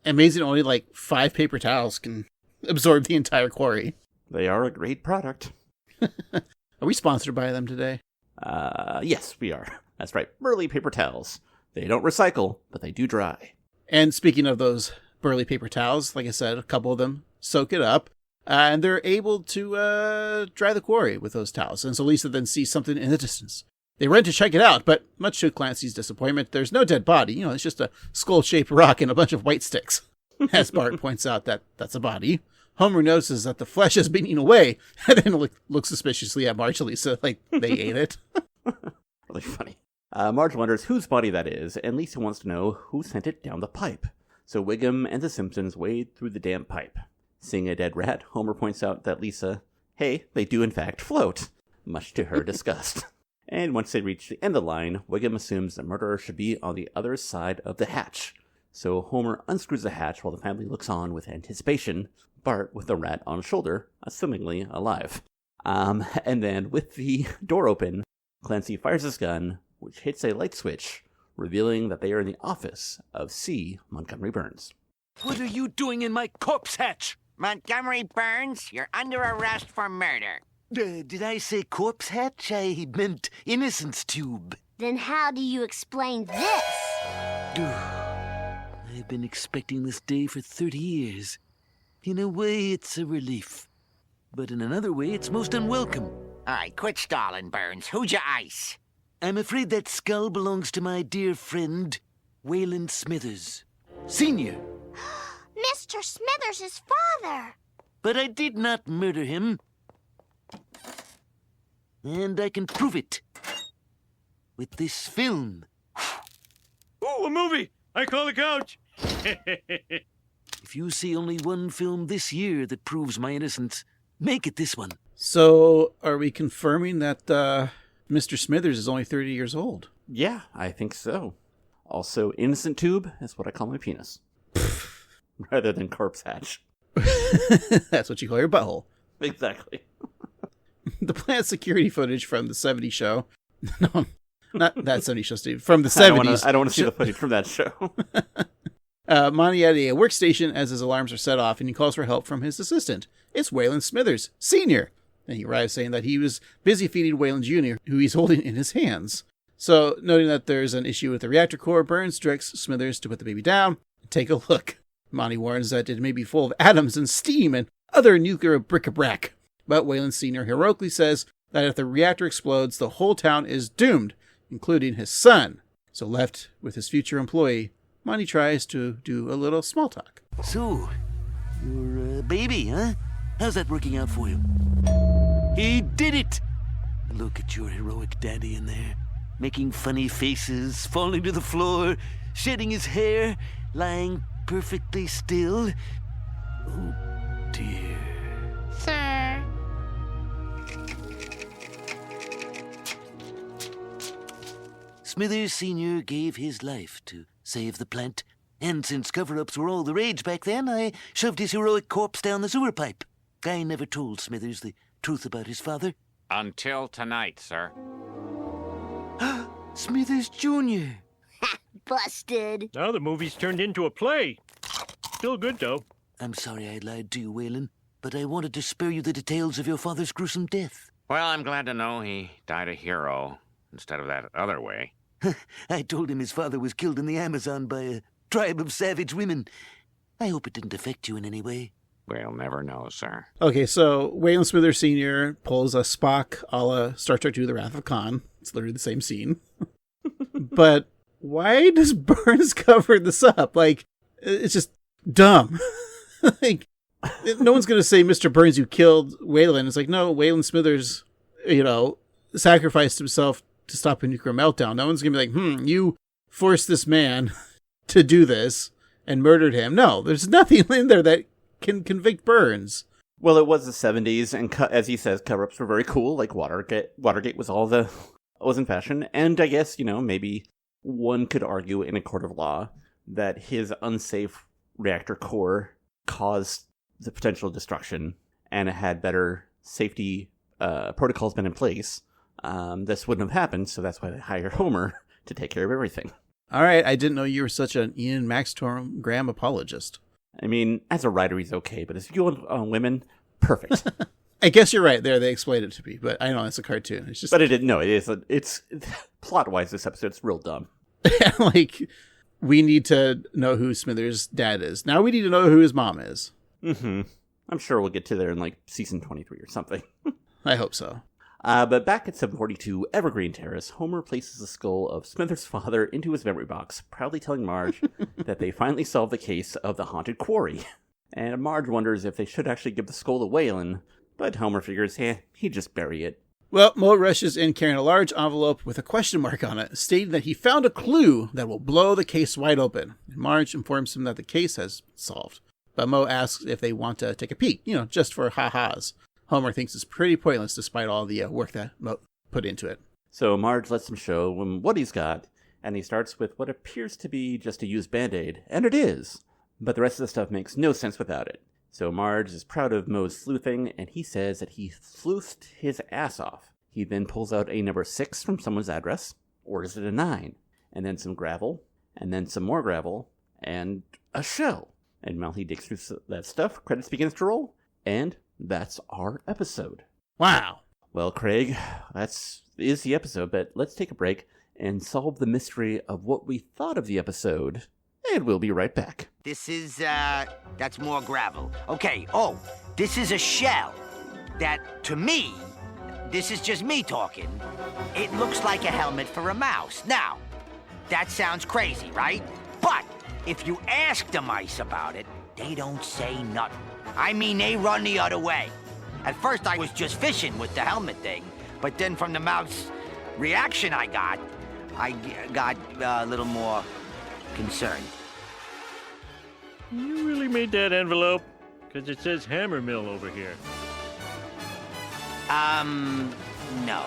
Amazing, only like 5 paper towels can absorb the entire quarry. They are a great product. Are we sponsored by them today? Yes, we are. That's right. Burly Paper Towels. They don't recycle, but they do dry. And speaking of those burly paper towels, like I said, a couple of them soak it up, and they're able to dry the quarry with those towels. And so Lisa then sees something in the distance. They run to check it out, but much to Clancy's disappointment, there's no dead body. It's just a skull-shaped rock and a bunch of white sticks. As Bart points out that that's a body, Homer notices that the flesh has been eaten away, and then looks suspiciously at Marge and Lisa like they ate it. Really funny. Marge wonders whose body that is, and Lisa wants to know who sent it down the pipe. So Wiggum and the Simpsons wade through the damp pipe. Seeing a dead rat, Homer points out that Lisa, hey, they do in fact float, much to her disgust. And once they reach the end of the line, Wiggum assumes the murderer should be on the other side of the hatch. So Homer unscrews the hatch while the family looks on with anticipation, Bart with the rat on his shoulder, assumingly alive. And then with the door open, Clancy fires his gun, which hits a light switch, revealing that they are in the office of C. Montgomery Burns. What are you doing in my corpse hatch? Montgomery Burns, you're under arrest for murder. Did I say corpse hatch? I meant innocence tube. Then how do you explain this? I've been expecting this day for 30 years. In a way, it's a relief. But in another way, it's most unwelcome. All right, quit stalling, Burns. Who'd you ice? I'm afraid that skull belongs to my dear friend, Waylon Smithers, Sr. Mr. Smithers' father. But I did not murder him. And I can prove it. With this film. Oh, a movie! I call the couch! If you see only one film this year that proves my innocence, make it this one. So, are we confirming that Mr. Smithers is only 30 years old? Yeah, I think so. Also, innocent tube is what I call my penis. Rather than corpse hatch. That's what you call your butthole. Exactly. The plant security footage from the 70s show. No, not that 70s show, Steve. From the 70s. I don't want to see the footage from that show. Monty at a workstation as his alarms are set off, and he calls for help from his assistant. It's Waylon Smithers, Sr. And he arrives saying that he was busy feeding Waylon Jr., who he's holding in his hands. So, noting that there's an issue with the reactor core, Burns directs Smithers to put the baby down and take a look. Monty warns that it may be full of atoms and steam and other nuclear bric-a-brac. But Waylon Sr. heroically says that if the reactor explodes, the whole town is doomed, including his son. So left with his future employee, Monty tries to do a little small talk. So, you're a baby, huh? How's that working out for you? He did it! Look at your heroic daddy in there, making funny faces, falling to the floor, shedding his hair, lying perfectly still. Oh, dear. Sir. Smithers Sr. gave his life to save the plant, and since cover-ups were all the rage back then, I shoved his heroic corpse down the sewer pipe. I never told Smithers the truth about his father. Until tonight, sir. Smithers Jr. Busted. Now the movie's turned into a play. Still good, though. I'm sorry I lied to you, Waylon, but I wanted to spare you the details of your father's gruesome death. Well, I'm glad to know he died a hero instead of that other way. I told him his father was killed in the Amazon by a tribe of savage women. I hope it didn't affect you in any way. We'll never know, sir. Okay, so Waylon Smithers Sr. pulls a Spock a la Star Trek II, The Wrath of Khan. It's literally the same scene. But why does Burns cover this up? Like, it's just dumb. Like, no one's going to say Mr. Burns, you killed Waylon. It's like, no, Waylon Smithers, sacrificed himself to stop a nuclear meltdown. No one's going to be like, you forced this man to do this and murdered him. No, there's nothing in there that can convict Burns. Well, it was the 70s, and as he says, cover-ups were very cool. Like Watergate was was in fashion. And I guess, maybe one could argue in a court of law that his unsafe reactor core caused the potential destruction, and it had better safety protocols been in place, this wouldn't have happened, so that's why they hired Homer to take care of everything. All right, I didn't know you were such an Ian Maxtone-Graham apologist. I mean, as a writer, he's okay, but as you on women, perfect. I guess you're right there. They explained it to me, but I know it's a cartoon. It's just, but it's plot-wise, this episode's real dumb. Like, we need to know who Smithers' dad is. Now we need to know who his mom is. Mm-hmm. I'm sure we'll get to there in, like, season 23 or something. I hope so. But back at 742 Evergreen Terrace, Homer places the skull of Smithers' father into his memory box, proudly telling Marge that they finally solved the case of the haunted quarry. And Marge wonders if they should actually give the skull to Waylon, but Homer figures, he'd just bury it. Well, Mo rushes in carrying a large envelope with a question mark on it, stating that he found a clue that will blow the case wide open. And Marge informs him that the case has solved. But Mo asks if they want to take a peek, just for ha-has. Homer thinks it's pretty pointless despite all the work that Mo put into it. So Marge lets him show him what he's got, and he starts with what appears to be just a used Band-Aid, and it is. But the rest of the stuff makes no sense without it. So Marge is proud of Mo's sleuthing, and he says that he sleuthed his ass off. He then pulls out a number 6 from someone's address, orders it a 9, and then some gravel, and then some more gravel, and a shell. And while he digs through that stuff, credits begins to roll, and that's our episode. Wow. Well, Craig, is the episode, but let's take a break and solve the mystery of what we thought of the episode, and we'll be right back. This is, that's more gravel. Okay, this is a shell that, to me, this is just me talking, it looks like a helmet for a mouse. Now, that sounds crazy, right? But if you ask the mice about it, they don't say nothing. I mean, they run the other way. At first, I was just fishing with the helmet thing, but then from the mouse reaction I got a little more concerned. You really made that envelope? Because it says hammer mill over here. No.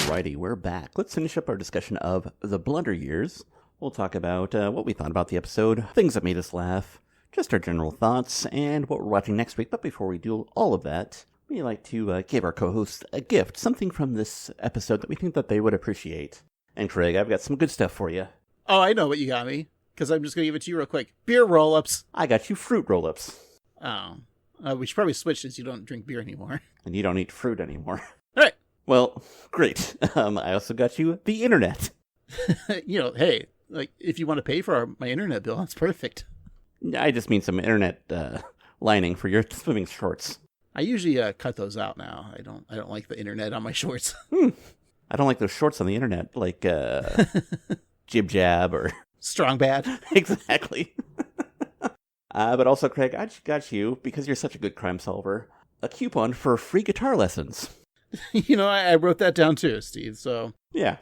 Alrighty, we're back. Let's finish up our discussion of the Blunder years. We'll talk about what we thought about the episode, things that made us laugh, just our general thoughts, and what we're watching next week. But before we do all of that, we like to give our co-hosts a gift, something from this episode that we think that they would appreciate. And Craig, I've got some good stuff for you. Oh, I know what you got me, because I'm just going to give it to you real quick. Beer roll-ups. I got you fruit roll-ups. Oh. We should probably switch since you don't drink beer anymore. And you don't eat fruit anymore. All right. Well, great. I also got you the internet. Hey, like, if you want to pay for my internet bill, that's perfect. I just mean some internet lining for your swimming shorts. I usually cut those out now. I don't like the internet on my shorts. I don't like those shorts on the internet, like Jib Jab or Strong Bad. Exactly. But also, Craig, I just got you, because you're such a good crime solver, a coupon for free guitar lessons. I wrote that down too, Steve, so... Yeah.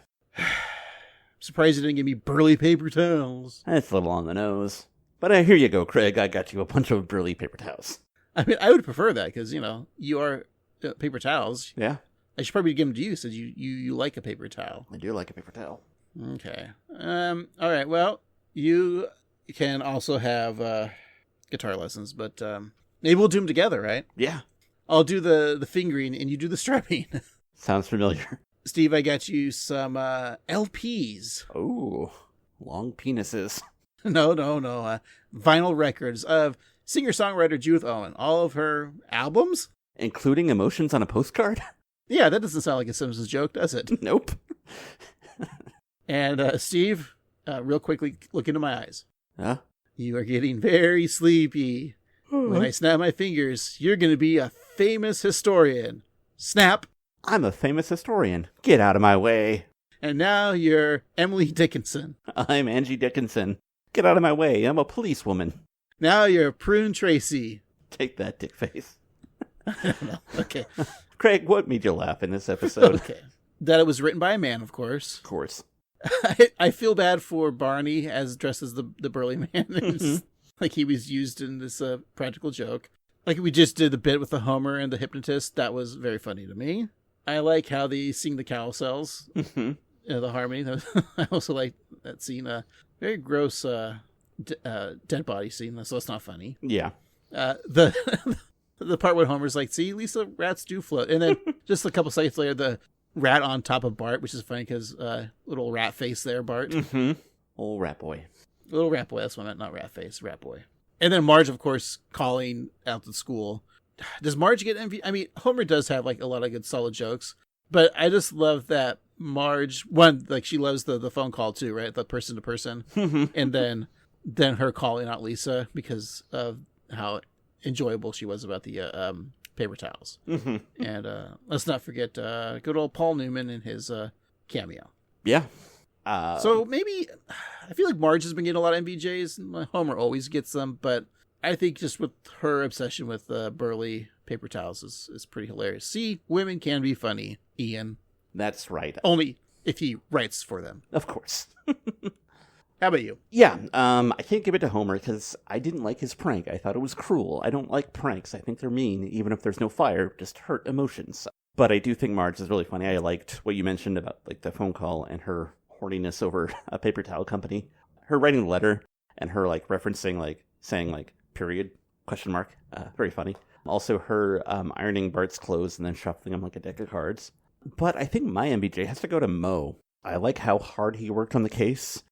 Surprised you didn't give me Burly Paper Towels. That's a little on the nose. But here you go, Craig. I got you a bunch of Burly Paper Towels. I mean, I would prefer that, because, you are paper towels. Yeah. I should probably give them to you, since you like a paper towel. I do like a paper towel. Okay. All right, well, you can also have guitar lessons, but maybe we'll do them together, right? Yeah. I'll do the fingering, and you do the strumming. Sounds familiar. Steve, I got you some LPs. Oh, long penises. No. Vinyl records of singer-songwriter Judith Owen. All of her albums. Including Emotions on a Postcard? Yeah, that doesn't sound like a Simpsons joke, does it? Nope. And Steve, real quickly, look into my eyes. Huh? You are getting very sleepy. When I snap my fingers, you're going to be a famous historian. Snap. I'm a famous historian. Get out of my way. And now you're Emily Dickinson. I'm Angie Dickinson. Get out of my way. I'm a policewoman. Now you're Prune Tracy. Take that, dick face. I don't know. Okay. Craig, what made you laugh in this episode? Okay. That it was written by a man, of course. Of course. I feel bad for Barney as dressed as the burly man. Like he was used in this practical joke. Like we just did the bit with the Homer and the hypnotist. That was very funny to me. I like how they sing the carousels. Mm-hmm. The harmony. I also like that scene. Very gross dead body scene, so it's not funny. Yeah. The the part where Homer's like, see, Lisa, rats do float. And then just a couple seconds later, the rat on top of Bart, which is funny because little rat face there, Bart. Mm-hmm. Old rat boy. Little rat boy, that's what I meant, not rat face, rat boy. And then Marge, of course, calling out to school. Does Marge get envy? I mean, Homer does have like a lot of good solid jokes, but I just love that Marge, one, like she loves the phone call too, right? The person to person. And then her calling out Lisa because of how enjoyable she was about the paper towels. Mm-hmm. And let's not forget good old Paul Newman and his cameo. Yeah. So maybe, I feel like Marge has been getting a lot of MVJs. Homer always gets them, but I think just with her obsession with Burly Paper Towels is pretty hilarious. See, women can be funny, Ian. That's right. Only if he writes for them. Of course. How about you? Yeah, I can't give it to Homer because I didn't like his prank. I thought it was cruel. I don't like pranks. I think they're mean, even if there's no fire, just hurt emotions. But I do think Marge is really funny. I liked what you mentioned about like the phone call and her horniness over a paper towel company. Her writing the letter and her like referencing like saying like period question mark. Very funny. Also her ironing Bart's clothes and then shuffling them like a deck of cards. But I think my MBJ has to go to Mo. I like how hard he worked on the case.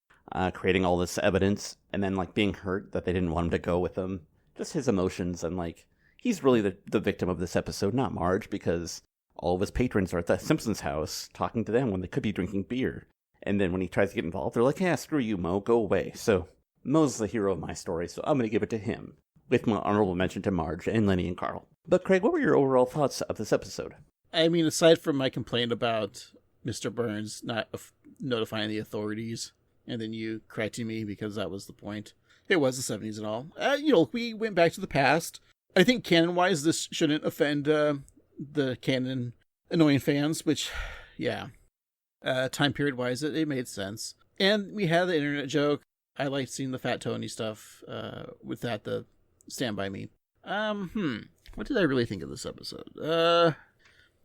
Creating all this evidence and then like being hurt that they didn't want him to go with them. Just his emotions and like he's really the victim of this episode, not Marge, because all of his patrons are at the Simpsons house talking to them when they could be drinking beer. And then when he tries to get involved, they're like, yeah, screw you, Mo, go away. So Mo's the hero of my story, so I'm going to give it to him, with my honorable mention to Marge and Lenny and Carl. But Craig, what were your overall thoughts of this episode? I mean, aside from my complaint about Mr. Burns not notifying the authorities, and then you correcting me because that was the point. It was the 70s and all. We went back to the past. I think canon-wise, this shouldn't offend the canon annoying fans, which, yeah. Time period-wise, it made sense. And we had the internet joke. I liked seeing the Fat Tony stuff with that, the Stand By Me. What did I really think of this episode?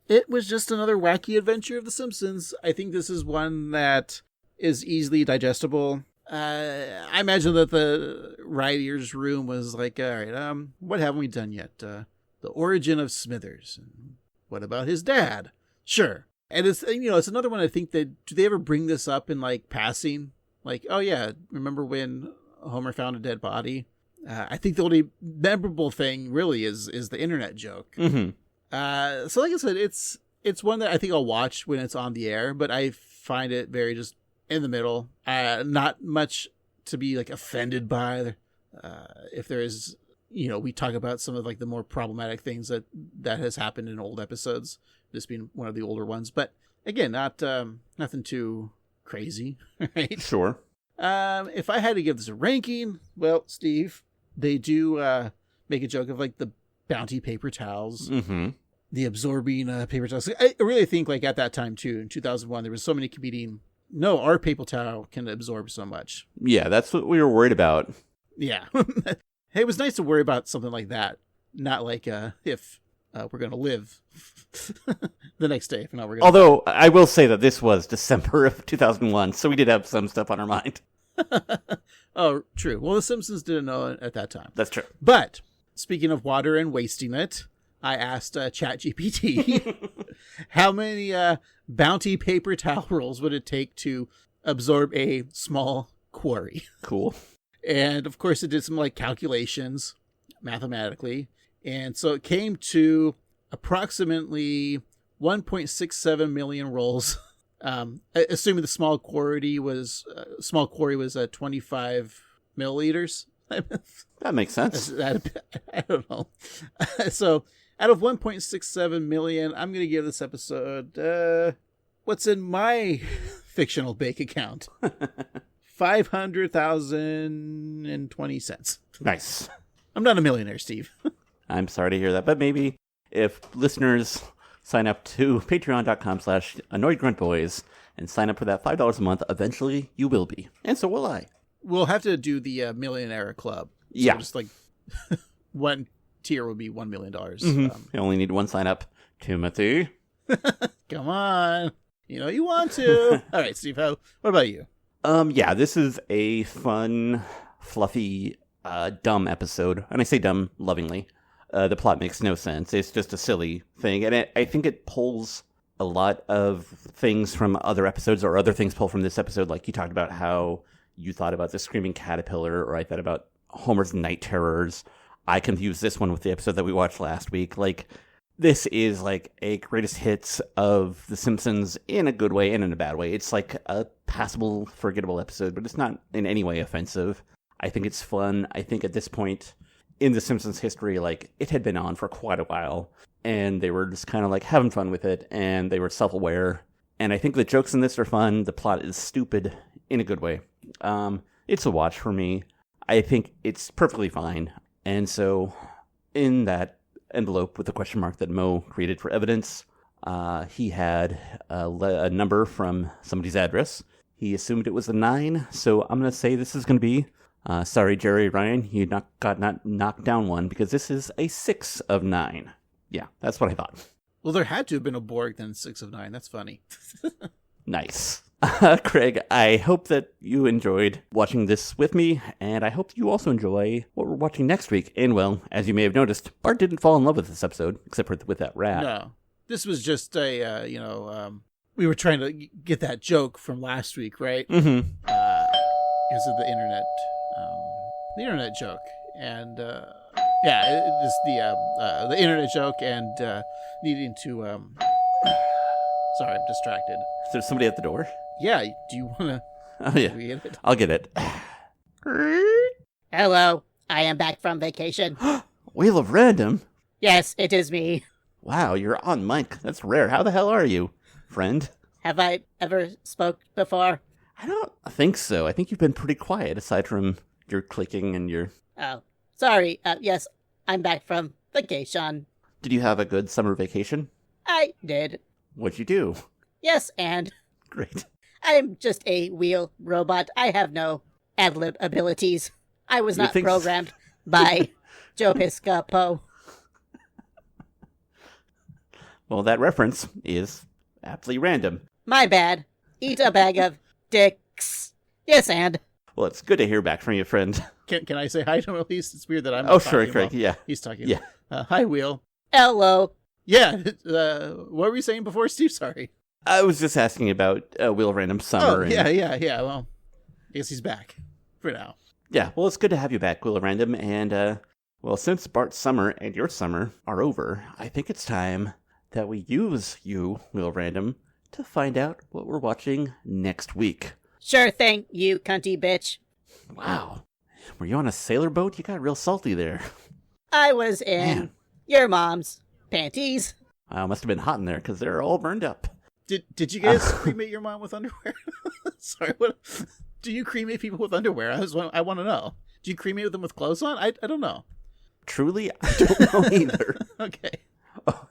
It was just another wacky adventure of The Simpsons. I think this is one that is easily digestible. I imagine that the writer's room was like, all right, what haven't we done yet? The origin of Smithers. What about his dad? Sure. And it's another one I think that, do they ever bring this up in like passing? Like, oh yeah, remember when Homer found a dead body? I think the only memorable thing really is the internet joke. Mm-hmm. So like I said, it's one that I think I'll watch when it's on the air, but I find it very just in the middle. Not much to be like offended by. If there is, we talk about some of like the more problematic things that has happened in old episodes, this being one of the older ones. But again, not nothing too crazy, right? Sure. If I had to give this a ranking, well, Steve, they do make a joke of like the bounty paper towels. Mm-hmm. The absorbing paper towels. I really think like at that time too, in 2001, there was so many competing. No, our paper towel can absorb so much. Yeah, that's what we were worried about. Yeah. Hey, it was nice to worry about something like that. Not like if we're going to live the next day. If not, we're gonna Although, I will say that this was December of 2001, so we did have some stuff on our mind. Oh, true. Well, The Simpsons didn't know it at that time. That's true. But, speaking of water and wasting it, I asked ChatGPT how many bounty paper towel rolls would it take to absorb a small quarry. Cool. And, of course, it did some like calculations mathematically. And so it came to approximately 1.67 million rolls. Assuming the small quarry was 25 milliliters. That makes sense. I don't know. So out of 1.67 million, I'm going to give this episode, what's in my fictional bank account? 500,020 cents. Nice. I'm not a millionaire, Steve. I'm sorry to hear that, but maybe if listeners sign up to patreon.com/annoyedgruntboys and sign up for that $5 a month, eventually you will be. And so will I. We'll have to do the millionaire club. So yeah. just like one tier would be $1 million. You only need one sign up. Timothy. Come on. You know you want to. All right, Steve, what about you? Yeah, this is a fun, fluffy, dumb episode. And I say dumb lovingly. The plot makes no sense. It's just a silly thing. And I think it pulls a lot of things from other episodes, or other things pull from this episode. Like you talked about how you thought about the screaming caterpillar, or I thought about Homer's night terrors. I confused this one with the episode that we watched last week. Like, this is like a greatest hits of The Simpsons in a good way and in a bad way. It's like a passable, forgettable episode, but it's not in any way offensive. I think it's fun. I think at this point in The Simpsons history, like, it had been on for quite a while, and they were just kind of like having fun with it, and they were self-aware. And I think the jokes in this are fun. The plot is stupid in a good way. It's a watch for me. I think it's perfectly fine. And so in that envelope with the question mark that Mo created for evidence, he had a number from somebody's address. He assumed it was a 9, so I'm going to say this is going to be, sorry, Jerry Ryan, you got knocked down one, because this is a 6 of 9. Yeah, that's what I thought. Well, there had to have been a Borg then 6 of 9. That's funny. Nice. Craig, I hope that you enjoyed watching this with me, and I hope you also enjoy what we're watching next week. And, well, as you may have noticed, Bart didn't fall in love with this episode, except for with that rat. No. This was just a, we were trying to get that joke from last week, right? Mm-hmm. Because of the internet joke. And, the internet joke and needing to, sorry, I'm distracted. Is there somebody at the door? Yeah, do you want to... Oh, yeah. Get it? I'll get it. Hello, I am back from vacation. Wheel of Random? Yes, it is me. Wow, you're on mic. That's rare. How the hell are you, friend? Have I ever spoke before? I don't think so. I think you've been pretty quiet, aside from your clicking and your... Oh, sorry. Yes, I'm back from vacation. Did you have a good summer vacation? I did. What'd you do? Yes, and... Great. I'm just a wheel robot. I have no ad-lib abilities. I was not programmed by Joe Piscopo. Well, that reference is aptly random. My bad. Eat a bag of dicks. Yes, and... Well, it's good to hear back from you, friend. Can I say hi to him at least? It's weird that I'm not sure, Craig, yeah. He's talking. Yeah. Hi, Wheel. Hello. Yeah, what were we saying before, Steve? Sorry. I was just asking about Wheel of Random Summer. Oh, yeah. Well, I guess he's back for now. Yeah, well, it's good to have you back, Wheel of Random. And, well, since Bart's summer and your summer are over, I think it's time that we use you, Wheel of Random, to find out what we're watching next week. Sure thing, you cunty bitch. Wow. Were you on a sailor boat? You got real salty there. I was in your mom's panties. Wow, must have been hot in there, because they're all burned up. Did you guys cremate your mom with underwear? Sorry, what? Do you cremate people with underwear? I want to know. Do you cremate them with clothes on? I don't know. Truly, I don't know either. Okay. Oh.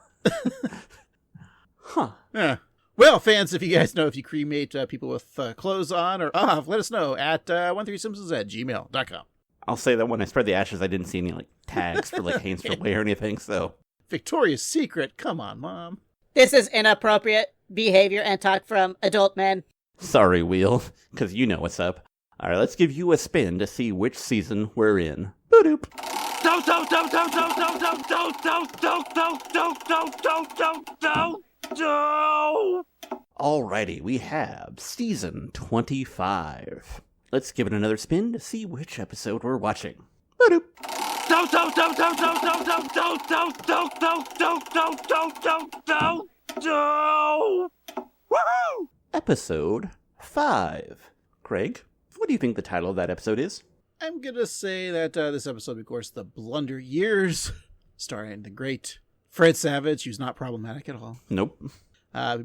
Huh. Yeah. Well, fans, if you guys know if you cremate people with clothes on or off, let us know at 13simpsons@gmail.com. I'll say that when I spread the ashes, I didn't see any tags for Hanes for Way or anything. So Victoria's Secret, come on, Mom. This is inappropriate behavior and talk from adult men. Sorry, Wheel, because you know what's up. All right, let's give you a spin to see which season we're in. Boop. Alrighty, we have season 25. Let's give it another spin to see which episode we're watching. Boop. Episode 5. Craig, what do you think the title of that episode is? I'm going to say that this episode, of course, The Blunder Years, starring the great Fred Savage, who's not problematic at all. Nope.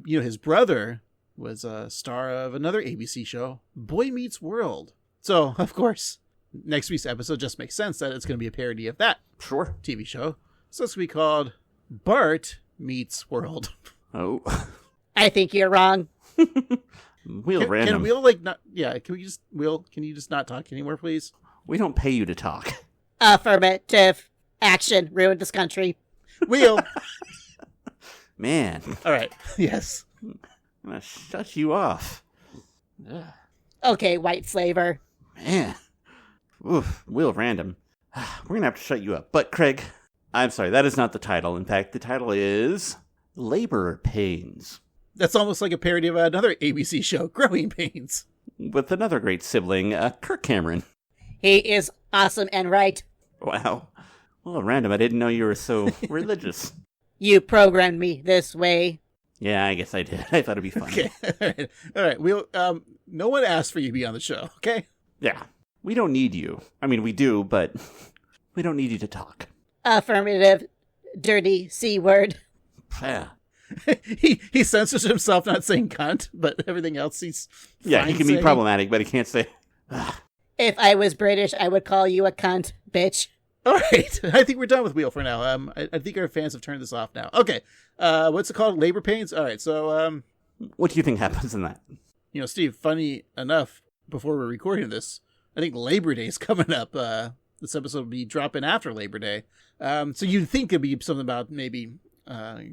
His brother was a star of another ABC show, Boy Meets World. So, of course, next week's episode just makes sense that it's going to be a parody of that TV show. So it's going to be called Bart Meets World. Oh. I think you're wrong. Wheel Random. Can Wheel not? Yeah. Can we just Wheel? Can you just not talk anymore, please? We don't pay you to talk. Affirmative. Action ruined this country. Wheel. Man. All right. Yes. I'm going to shut you off. Ugh. Okay, white flavor. Man. Oof, Wheel Random. We're going to have to shut you up. But, Craig, I'm sorry, that is not the title. In fact, the title is Labor Pains. That's almost like a parody of another ABC show, Growing Pains. With another great sibling, Kirk Cameron. He is awesome and right. Wow. Well, Random, I didn't know you were so religious. You programmed me this way. Yeah, I guess I did. I thought it'd be fun. Okay. All right. We'll, no one asked for you to be on the show, okay? Yeah. We don't need you. I mean, we do, but we don't need you to talk. Affirmative. Dirty C word. Yeah. he censors himself not saying cunt, but everything else he's Yeah, he can be problematic, but he can't say... If I was British, I would call you a cunt, bitch. All right. I think we're done with Wheel for now. I think our fans have turned this off now. Okay. What's it called? Labor Pains? All right. So, what do you think happens in that? You know, Steve, funny enough, before we're recording this, I think Labor Day is coming up. This episode will be dropping after Labor Day. So you'd think it'd be something about maybe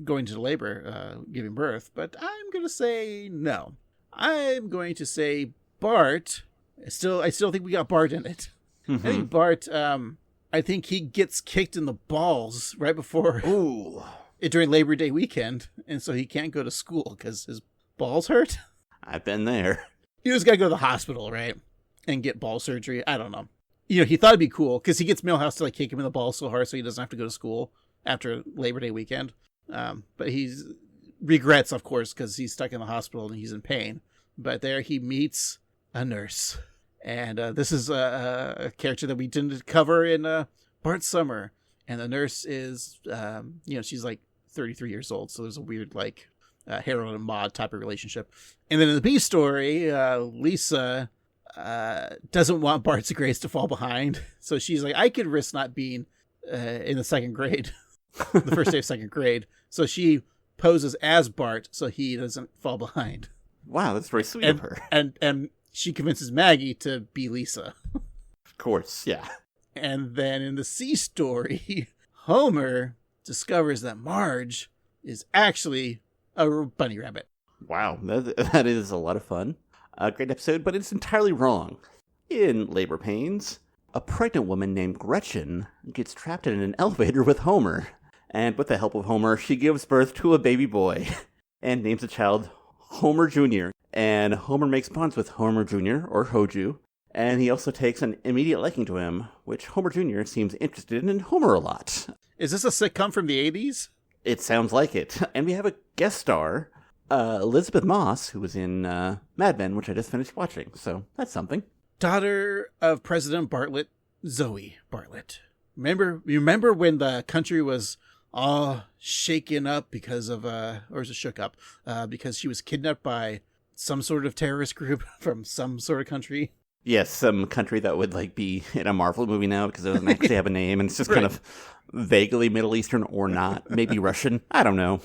going to labor, giving birth, but I'm going to say no. I'm going to say Bart. I still think we got Bart in it. Mm-hmm. I think Bart, I think he gets kicked in the balls right before during Labor Day weekend, and so he can't go to school because his balls hurt. I've been there. You just got to go to the hospital, right, and get ball surgery. I don't know. You know, he thought it'd be cool because he gets Milhouse to like kick him in the balls so hard so he doesn't have to go to school after Labor Day weekend. But he regrets, of course, because he's stuck in the hospital and he's in pain. But there he meets a nurse. And this is a character that we didn't cover in Bart Summer. And the nurse is, she's like 33 years old. So there's a weird, like, heroine and Maude type of relationship. And then in the B story, Lisa doesn't want Bart's grades to fall behind. So she's like, I could risk not being in the second grade, the first day of second grade. So she poses as Bart so he doesn't fall behind. Wow, that's very sweet of her. And she convinces Maggie to be Lisa. Of course, yeah. And then in the C story, Homer discovers that Marge is actually a bunny rabbit. Wow, that is a lot of fun. A great episode, but it's entirely wrong. In Labor Pains, a pregnant woman named Gretchen gets trapped in an elevator with Homer. And with the help of Homer, she gives birth to a baby boy and names the child Homer Jr. And Homer makes bonds with Homer Jr., or Hoju, and he also takes an immediate liking to him, which Homer Jr. seems interested in Homer a lot. Is this a sitcom from the 80s? It sounds like it. And we have a guest star, Elizabeth Moss, who was in Mad Men, which I just finished watching, so that's something. Daughter of President Bartlett, Zoe Bartlett. Remember when the country was all shaken up because of, or was it shook up, because she was kidnapped by some sort of terrorist group from some sort of country? Yes, some country that would like be in a Marvel movie now because it doesn't actually have a name, and it's just kind of vaguely Middle Eastern or not. Maybe Russian. I don't know.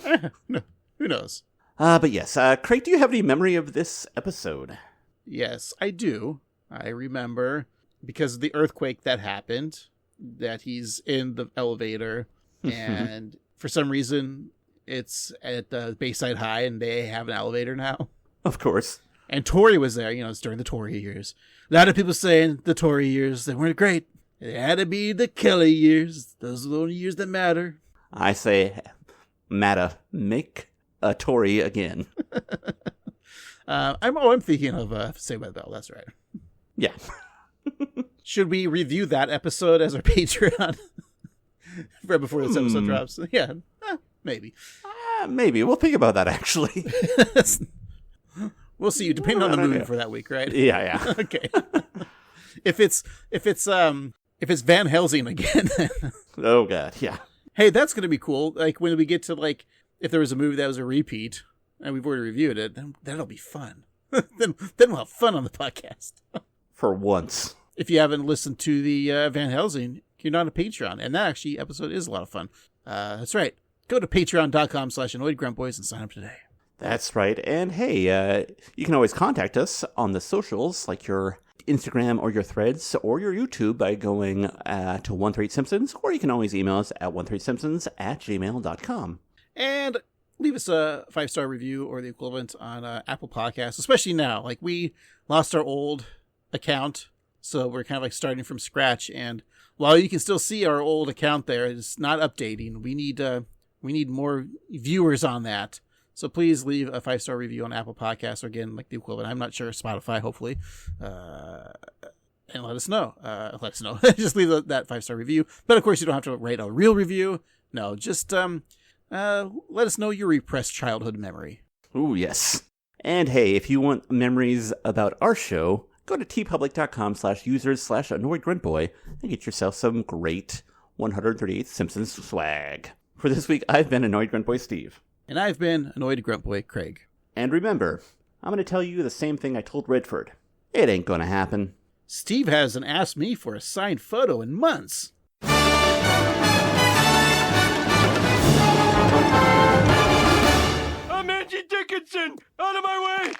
No, who knows? But yes, Craig, do you have any memory of this episode? Yes, I do. I remember because of the earthquake that happened, that he's in the elevator, and for some reason it's at the Bayside High, and they have an elevator now. Of course. And Tory was there, it's during the Tory years. A lot of people saying the Tory years, they weren't great. It had to be the Kelly years. Those are the only years that matter. I say, matter. Make a Tory again. I'm thinking of Saved by the Bell. That's right. Yeah. Should we review that episode as our Patreon? Right before this episode drops? Yeah, maybe. Maybe. We'll think about that, actually. We'll see. Depending on the movie for that week, right? Yeah. Okay. If it's Van Helsing again. Oh God, yeah. Hey, that's gonna be cool. Like when we get to like, if there was a movie that was a repeat, and we've already reviewed it, then that'll be fun. then we'll have fun on the podcast. For once. If you haven't listened to the Van Helsing, you're not a Patreon, and that actually episode is a lot of fun. That's right. Go to patreon.com/AnnoyedGruntBoys and sign up today. That's right. And hey, you can always contact us on the socials, like your Instagram or your Threads or your YouTube by going to 138Simpsons, or you can always email us at 138simpsons@gmail.com. And leave us a 5-star review or the equivalent on Apple Podcasts, especially now. Like, we lost our old account, so we're kind of like starting from scratch. And while you can still see our old account there, it's not updating. We need more viewers on that. So please leave a 5-star review on Apple Podcasts, or again, like the equivalent. I'm not sure, Spotify, hopefully. And let us know. Just leave that 5-star review. But of course, you don't have to write a real review. No, just let us know your repressed childhood memory. Ooh, yes. And hey, if you want memories about our show, go to tpublic.com/users/annoyedgruntboy and get yourself some great 138th Simpsons swag. For this week, I've been Annoyed Grunt Boy Steve. And I've been Annoyed Grunt Boy Craig. And remember, I'm going to tell you the same thing I told Redford. It ain't going to happen. Steve hasn't asked me for a signed photo in months. I'm Angie Dickinson! Out of my way!